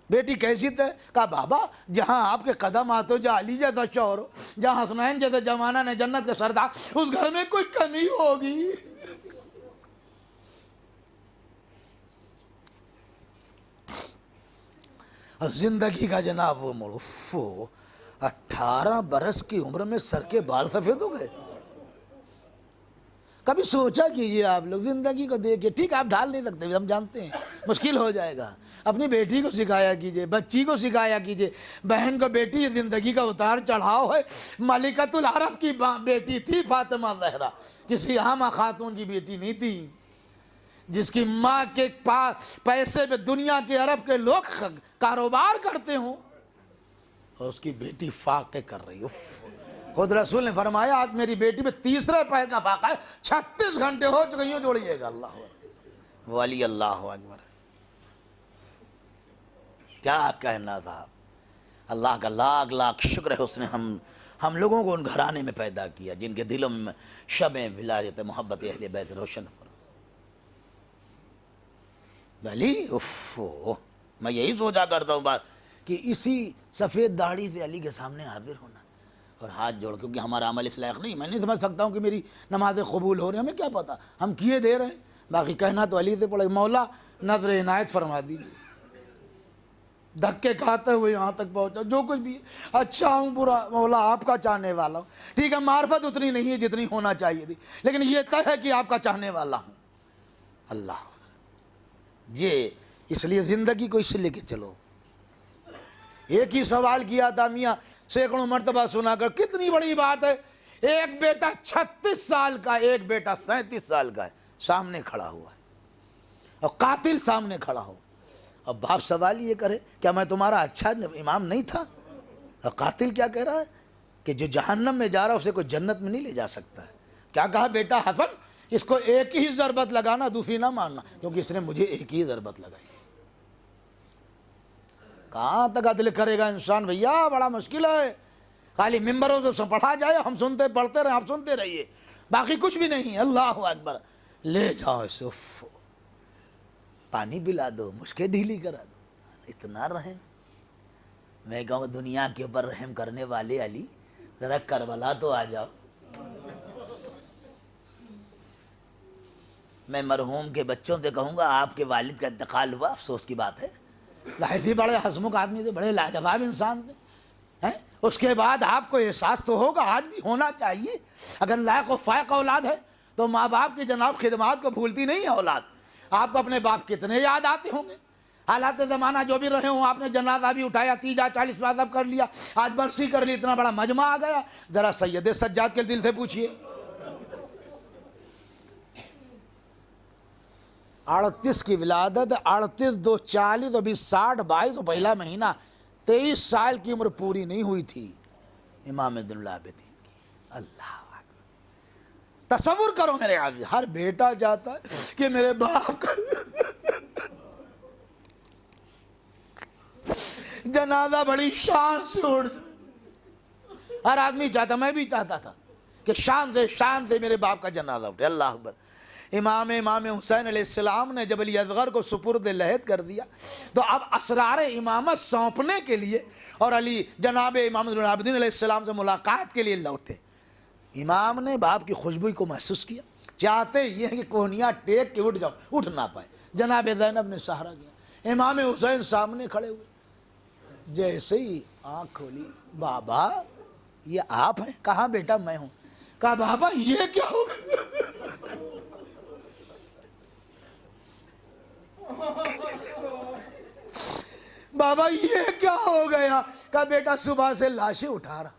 بیٹی کیسی تھے؟ کہا بابا جہاں آپ کے قدم آتے ہو، جہاں علی جیسا شوہر ہو، جہاں حسنین جیسے جوانہ نے جنت کے سردار، اس گھر میں کوئی کمی ہوگی. زندگی کا جناب وہ مڑفو. 18 برس کی عمر میں سر کے بال سفید ہو گئے. کبھی سوچا کیجئے آپ لوگ زندگی کو دیکھیں. ٹھیک ہے آپ ڈھال نہیں سکتے، ہم جانتے ہیں مشکل ہو جائے گا. اپنی بیٹی کو سکھایا کیجئے، بچی کو سکھایا کیجئے. بہن کو بیٹی یہ زندگی کا اتار چڑھاؤ ہے. ملکۃ العرب کی بیٹی تھی فاطمہ زہرا، کسی عامہ خاتون کی بیٹی نہیں تھی، جس کی ماں کے پاس پیسے پہ دنیا کے عرب کے لوگ کاروبار کرتے ہوں، اور اس کی بیٹی فاقے کر رہی ہو. خود رسول نے فرمایا آج میری بیٹی پہ تیسرے پیر کا فاقہ ہے، 36 گھنٹے ہو چکے ہیں، جوڑیے گا. اللہ ولی اللہ اکبر. کیا کہنا صاحب. اللہ کا لاکھ لاکھ شکر ہے اس نے ہم لوگوں کو ان گھرانے میں پیدا کیا جن کے دلوں میں شمع ولایت محبت اہل بیت روشن ہو رہا۔ علی میں یہی سوچا کرتا ہوں بات کہ اسی سفید داڑھی سے علی کے سامنے حاضر ہونا اور ہاتھ جوڑ، کیونکہ ہمارا عمل اس لائق نہیں، میں نہیں سمجھ سکتا ہوں کہ میری نمازیں قبول ہو رہی ہیں، ہمیں کیا پتہ، ہم کیے دے رہے ہیں، باقی کہنا تو علی سے پڑے۔ مولا نظر عنایت فرما دیجیے، دھکے کھاتے ہوئے یہاں تک پہنچا، جو کچھ بھی اچھا ہوں برا مولا آپ کا چاہنے والا ہوں، ٹھیک ہے معرفت اتنی نہیں ہے جتنی ہونا چاہیے تھی، لیکن یہ طے ہے کہ آپ کا چاہنے والا ہوں اللہ۔ یہ اس لیے زندگی کو اس سے لے کے چلو۔ ایک ہی سوال کیا تھا میاں، سینکڑوں مرتبہ سنا کر، کتنی بڑی بات ہے، ایک بیٹا 36 سال کا، ایک بیٹا 37 سال کا ہے، سامنے کھڑا ہوا ہے اور قاتل سامنے کھڑا ہو، اور باپ سوال یہ کرے کیا میں تمہارا اچھا امام نہیں تھا؟ اور قاتل کیا کہہ رہا ہے کہ جو جہنم میں جا رہا ہے اسے کوئی جنت میں نہیں لے جا سکتا ہے۔ کیا کہا بیٹا حسن، اس کو ایک ہی ضربت لگانا، دوسری نہ ماننا، کیونکہ اس نے مجھے ایک ہی ضربت لگائی۔ کہاں تک عدل کرے گا انسان بھیا، بڑا مشکل ہے۔ خالی ممبروں سے پڑھا جائے، ہم سنتے پڑھتے رہے، آپ سنتے رہیے، باقی کچھ بھی نہیں۔ اللہ اکبر، لے جاؤ اسے، پانی پلا دو، مشکیں ڈھیلی کرا دو، اتنا رحم۔ میں کہوں دنیا کے اوپر رحم کرنے والے علی، ذرا کربلا تو آ جاؤ۔ میں مرحوم کے بچوں سے کہوں گا آپ کے والد کا انتقال ہوا، افسوس کی بات ہے، ظاہر سی بڑے ہسمکھ آدمی تھے، بڑے لاجواب انسان تھے، اس کے بعد آپ کو احساس تو ہوگا، آج بھی ہونا چاہیے، اگر لائق و فائق اولاد ہے تو ماں باپ کی جناب خدمات کو بھولتی نہیں ہے اولاد۔ آپ کو اپنے باپ کتنے یاد آتے ہوں گے، حالات زمانہ جو بھی رہے ہوں، آپ نے جنازہ بھی اٹھایا، تیجا 40واں سب کر لیا، آج برسی کر لی، اتنا بڑا مجمع آ گیا، ذرا سید سجاد کے دل سے پوچھئے۔ 38 کی ولادت، 38 2 40 ابھی 60 22 پہلا مہینہ، 23 سال کی عمر پوری نہیں ہوئی تھی امام زین العابدین کی۔ اللہ اکبر، تصور کرو میرے عزیز، ہر بیٹا جاتا ہے کہ میرے باپ کا جنازہ بڑی شان سے اٹھ جائے، ہر آدمی چاہتا، میں بھی چاہتا تھا کہ شان سے میرے باپ کا جنازہ اٹھے۔ اللہ اکبر۔ امام حسین علیہ السلام نے جب علی اصغر کو سپرد لحد کر دیا تو اب اسرار امامت سونپنے کے لیے اور علی جناب امام زین العابدین علیہ السلام سے ملاقات کے لیے لوٹے۔ امام نے باپ کی خوشبو کو محسوس کیا، چاہتے یہ کہ کوہنیاں ٹیک کے اٹھ جاؤ، اٹھ نہ پائے، جناب زینب نے سہارا کیا، امام حسین سامنے کھڑے ہوئے، جیسے ہی آنکھ کھولی، بابا یہ آپ ہیں؟ کہاں بیٹا میں ہوں۔ کہا بابا یہ کیا ہو گیا؟ بابا یہ کیا ہو گیا؟ کہا بیٹا صبح سے لاشیں اٹھا رہا۔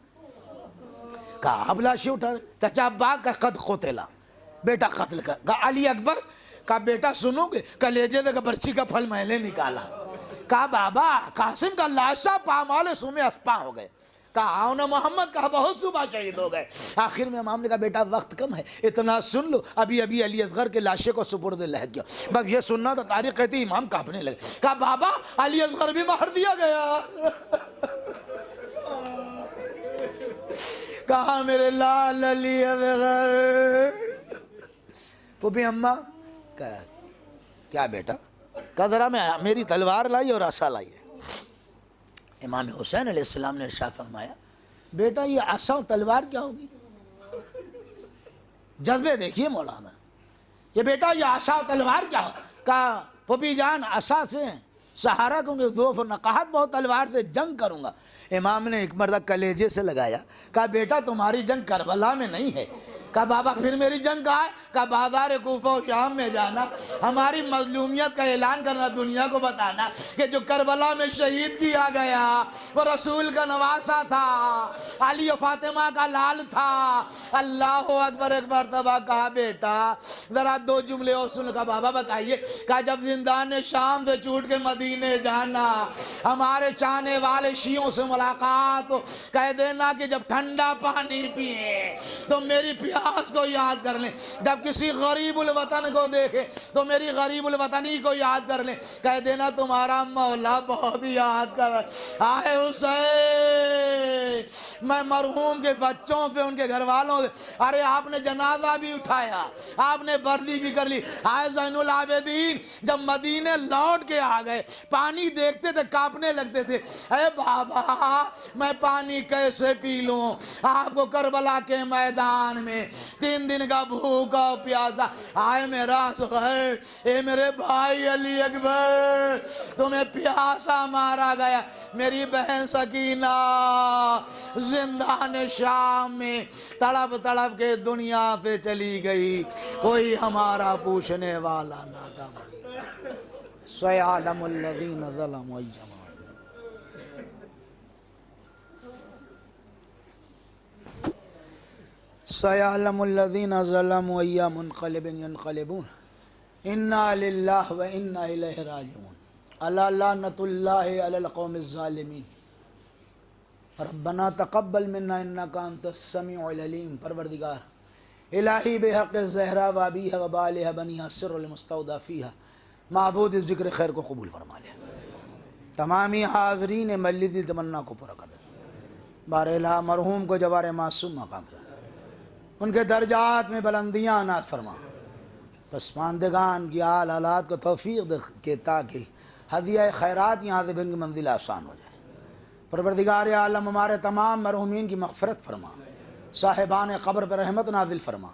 کہا آپ لاشیں اٹھا رہے؟ چچا عباس کا قد قتلا، بیٹا قتل کر۔ کہا علی اکبر، کہا بیٹا سنو گے؟ کلیجے سے برچی کا پھل میں نے نکالا۔ کہا بابا قاسم کا لاشا پامال سمے اسپاں ہو گئے۔ کہا آؤ نا محمد، کہا بہت صبح شہید ہو گئے۔ آخر میں امام نے کہا بیٹا وقت کم ہے، اتنا سن لو، ابھی علی اصغر کے لاشے کو سپرد لحد کیا۔ بس یہ سننا تو تاریخ کہتی، امام کانپنے لگے۔ کہا بابا علی اصغر بھی مار دیا گیا۔ کہا میرے لال علی اصغر۔ پھوپھی اماں، کہا کیا بیٹا؟ کہا ذرا میری تلوار لائی اور عصا لائی ہے۔ امام حسین علیہ السلام نے ارشاد فرمایا بیٹا یہ عصا و تلوار کیا ہوگی؟ جذبے دیکھیے مولانا، یہ بیٹا یہ عصا و تلوار کیا ہو؟ کہا پھوپھی جان عصا سے سہارا کروں گے، ذوف و نقاہت بہت، تلوار سے جنگ کروں گا۔ امام نے ایک مرتبہ کلیجے سے لگایا، کہا بیٹا تمہاری جنگ کربلا میں نہیں ہے۔ کہا بابا پھر میری جنگ کہاں ہے؟ کہا بازار کوفہ و شام میں جانا، ہماری مظلومیت کا اعلان کرنا، دنیا کو بتانا کہ جو کربلا میں شہید کیا گیا وہ رسول کا نواسا تھا، علی و فاطمہ کا لال تھا۔ اللہ اکبر۔ ایک مرتبہ کہا بیٹا ذرا 2 جملے اور سن۔ کہا بابا بتائیے۔ کہا جب زندان شام سے چھوٹ کے مدینے جانا، ہمارے چاہنے والے شیعوں سے ملاقات، کہہ دینا کہ جب ٹھنڈا پانی پیے تو میری پیاس اتہاس کو یاد کر لیں، جب کسی غریب الوطن کو دیکھیں تو میری غریب الوطنی کو یاد کر لیں، کہہ دینا تمہارا مولا بہت یاد کر رہا ہے۔ حسین، میں مرحوم کے بچوں پہ، ان کے گھر والوں سے، ارے آپ نے جنازہ بھی اٹھایا، آپ نے بردی بھی کر لی۔ آئے زین العابدین جب مدینے لوٹ کے آ گئے، پانی دیکھتے تھے کانپنے لگتے تھے، اے بابا میں پانی کیسے پی لوں؟ آپ کو کربلا کے میدان میں 3 دن کا بھوکا پیاسا، آئے میرا اصغر، اے میرے بھائی علی اکبر، تمہیں پیاسا مارا گیا، میری بہن سکینہ زندان شام میں تڑپ تڑپ کے دنیا پہ چلی گئی، کوئی ہمارا پوچھنے والا نہ تھا۔ سَيَعْلَمُ الَّذِينَ ظَلَمُوا أَيَّ سَيَعْلَمُ الَّذِينَ ظَلَمُوا أَيَّ مُنْقَلِبٍ يَنْقَلِبُونَ إِنَّا لِلَّهِ وَإِنَّا إِلَيْهِ راجعون أَلَا لَعْنَةُ اللَّهِ عَلَى الْقَوْمِ الظَّالِمِينَ ربنا تقبل منا انك انت السميع العليم۔ پروردگار الہی بحق زہرا وابیہ وبالہ بنیہ سر المستودع فیہا، معبود ذکر خیر کو قبول فرما لے، تمامی حاضرین مجلس کی تمنا کو پورا کر دے، بار الہ مرحوم کو جوار معصوم مقام دے، ان کے درجات میں بلندیاں عنایت فرما، پسماندگان کی آل حالات کو توفیق دے کہ تاکہ ہدیہ خیرات یہاں سے ان کی منزل آسان ہو جائے۔ پروردگار عالم ہمارے تمام مرحومین کی مغفرت فرما، صاحبان قبر پر رحمت نازل فرما۔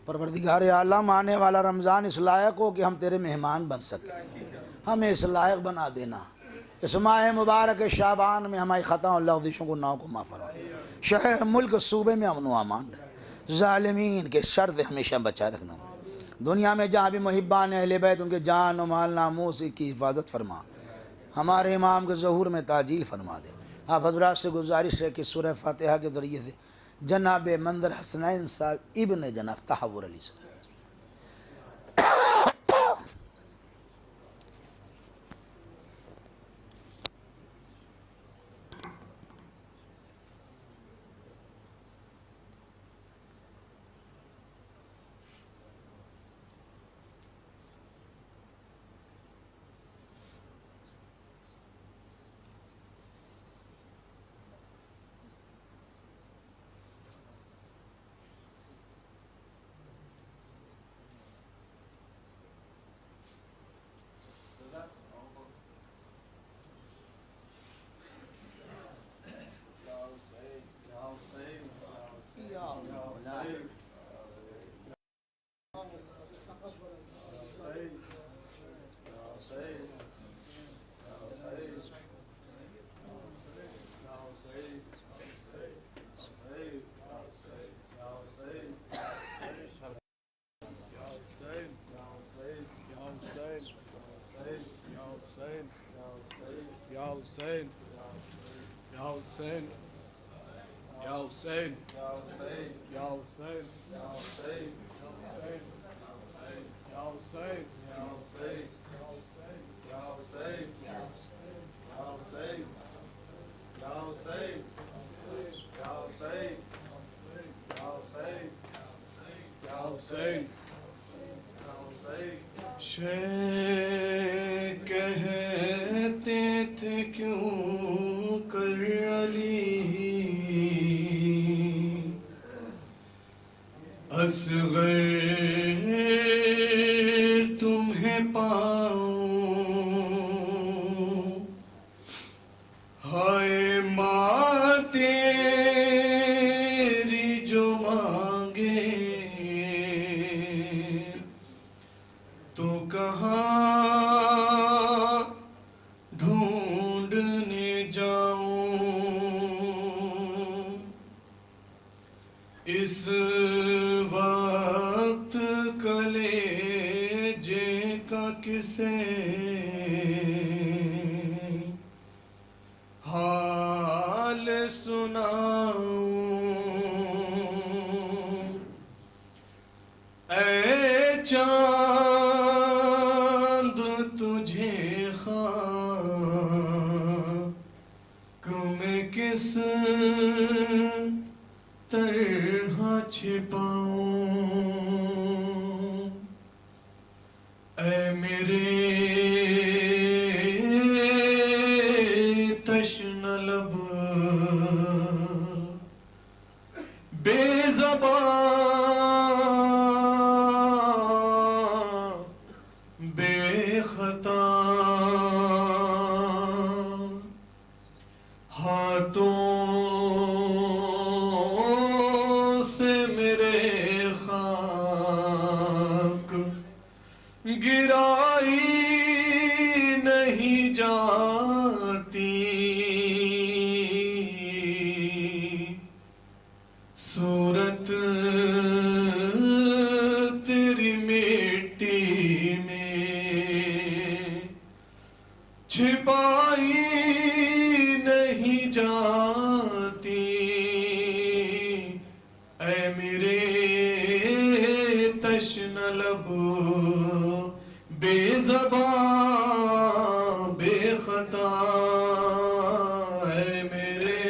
پروردگار عالم آنے والا رمضان اس لائق ہو کہ ہم تیرے مہمان بن سکیں، ہمیں اس لائق بنا دینا۔ اس ماہ مبارک شعبان میں ہماری خطاؤں اور لغزشوں کو ناؤں کو معاف فرما، شہر ملک صوبے میں امن و امان رہے، ظالمین کے شر سے ہمیشہ بچا رکھنا، دنیا میں جہاں بھی محبان اہل بیت ان کے جان و مال ناموس کی حفاظت فرما، ہمارے امام کے ظہور میں تعجیل فرما دے۔ آپ حضرات سے گزارش ہے کہ سورہ فاتحہ کے ذریعے سے جناب منظر حسنین صاحب ابن جناب تحور علی صاحب کہتے تھے کیوں کر علی اصغر تمہیں پاؤں، ہائے ماں تیری جو مانگے تو کہاں ڈھونڈنے جاؤں، اس وقت کلیجے کا کسے حال سناؤں، اے چاند تجھے خاک میں کس طرح چھپاؤں۔ اے میرے تشنہ لب بے زبان بے خطا ہاتھوں سے میرے خاک گرائی نہیں جاتی صورت تیری مٹی میں چھپائی نہیں جاتی اے میرے تشنہ لب بے زبان بے خطا اے میرے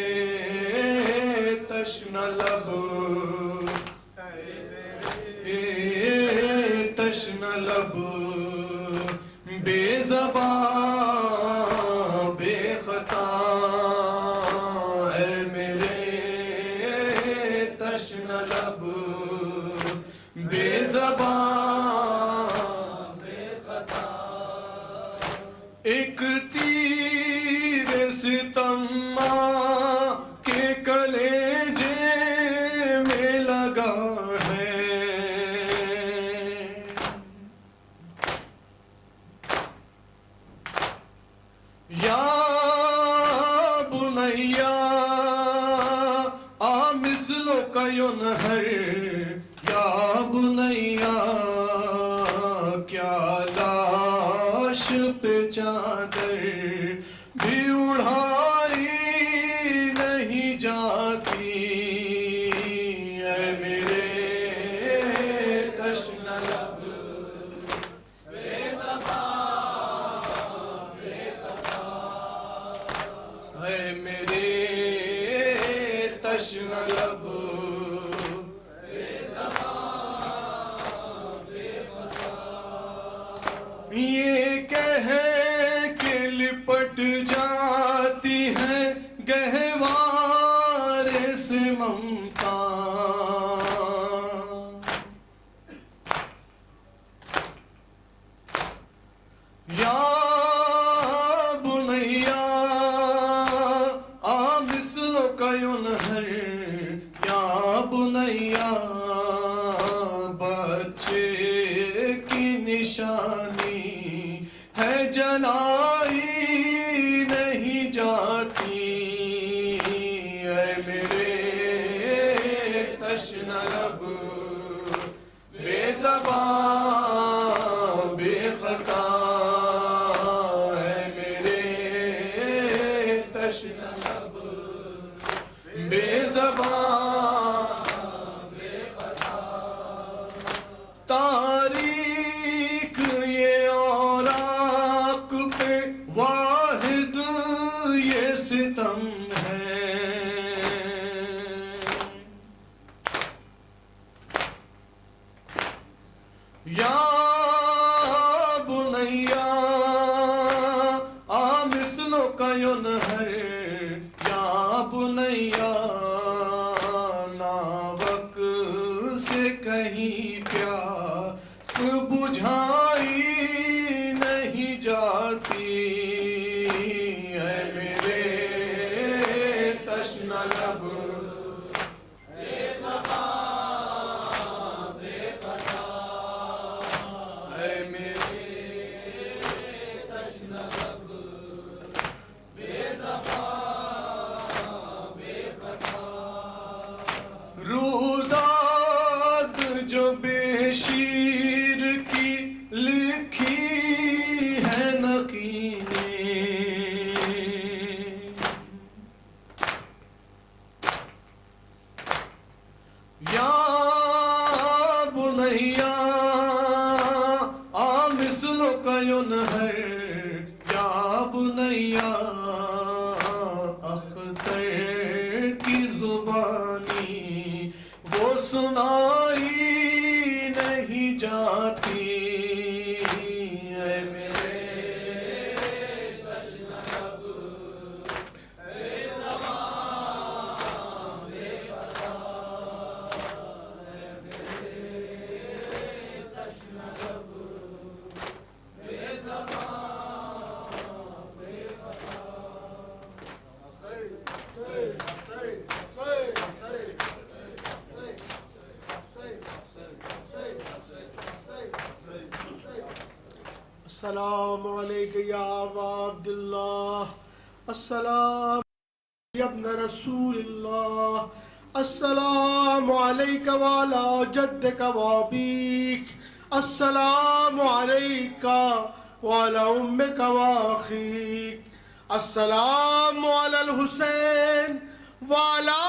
تشنہ لب تشنہ لب بے زبان بے خطا اے میرے تشنہ لب بے زبان بے خطا ایک تیر ستم کے کلیجے میں لگا ہے یا بنیا مثلک ینہر یا بنیا کیا لاش پہ چادر بھی اڑائی نہیں جاتی اے میرے تشنہ لب بے زبان بے خطا اے میرے تشنہ لب یہ کہے کہ لپٹ جاتی ہے گہوار سے ممتا یا بنیا مثلک ینہر یا بنیا بچے کی نشانی ہے جلائی نہیں جاتی اے میرے تشنہ لب بے زبان بے خطا اے میرے تشنہ لب بے زبان بے خطا تاریخ یہ اوراق پہ واحد یہ ستم ہے یا بنیا مثلک ینہر یا بنیا ناوک سے کہیں پیاس بجھائی نہیں جاتی اے میرے تشنہ لب بے زبان بے خطا اے میرے تشنہ لب بے زبان بے خطا روداد جو بے شیر کی لکھی ہے نقینیں یا بنیا مثلک ینہر یا بنیا اختر کی زبانی وہ سنائی نہیں جاتی السلام علیک یا ابا عبداللہ، السلام یا ابن رسول اللہ، السلام علیک وعلی جدک وابیک، السلام علیک وعلی امک واخیک، السلام علی الحسین وعلی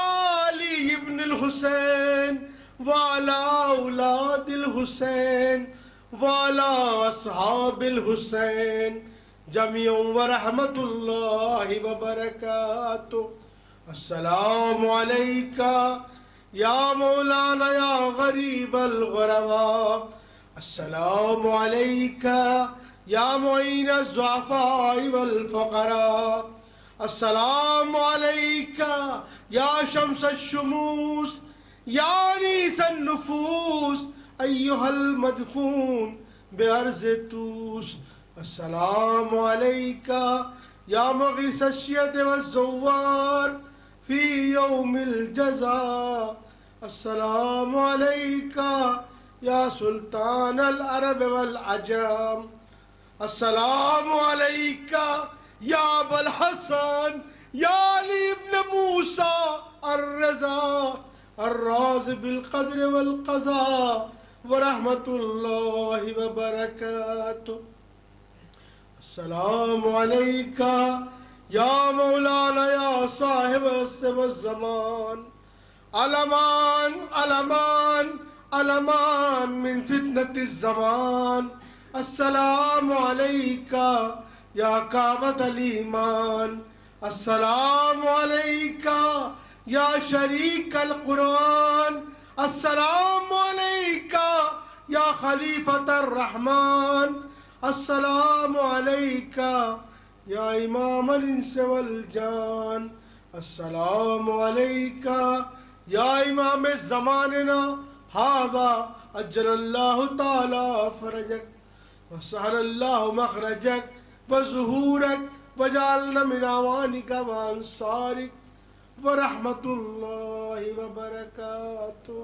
علی ابن الحسین وعلی اولاد الحسین وعلی اصحاب الحسین جميعا ورحمۃ اللہ وبرکاتہ۔ السلام علیک یا مولانا یا غریب الغرباء، السلام علیک یا معین الضعفاء والفقراء، السلام علیک یا شمس الشموس یا انیس النفوس ایہا المدفون بارض توس، السلام علیک یا مغیث الشیعۃ والزوار فی یوم الجزاء، السلام علیک یا سلطان العرب والعجم، السلام علیک یا ابا الحسن یا علی ابن موسیٰ الرضا الراز بالقدر والقضاء ورحمۃ اللہ وبرکاتہ۔ السلام علیک یا مولانا یا صاحب العصر والزمان، الامان الامان الامان من فتنة الزمان، السلام علیک یا کعبۃ الایمان، السلام علیک یا شریک القرآن، السلام علیک یا خلیفۃ الرحمن، السلام علیک یا امام الانس والجان، السلام علیک یا امام زماننا ھذا اجل اللہ تعالی فرجک وسہل اللہ مخرجک وظہورک وجعلنا من اعوانک وانصارک ورحمۃ اللہ وبرکاتہ۔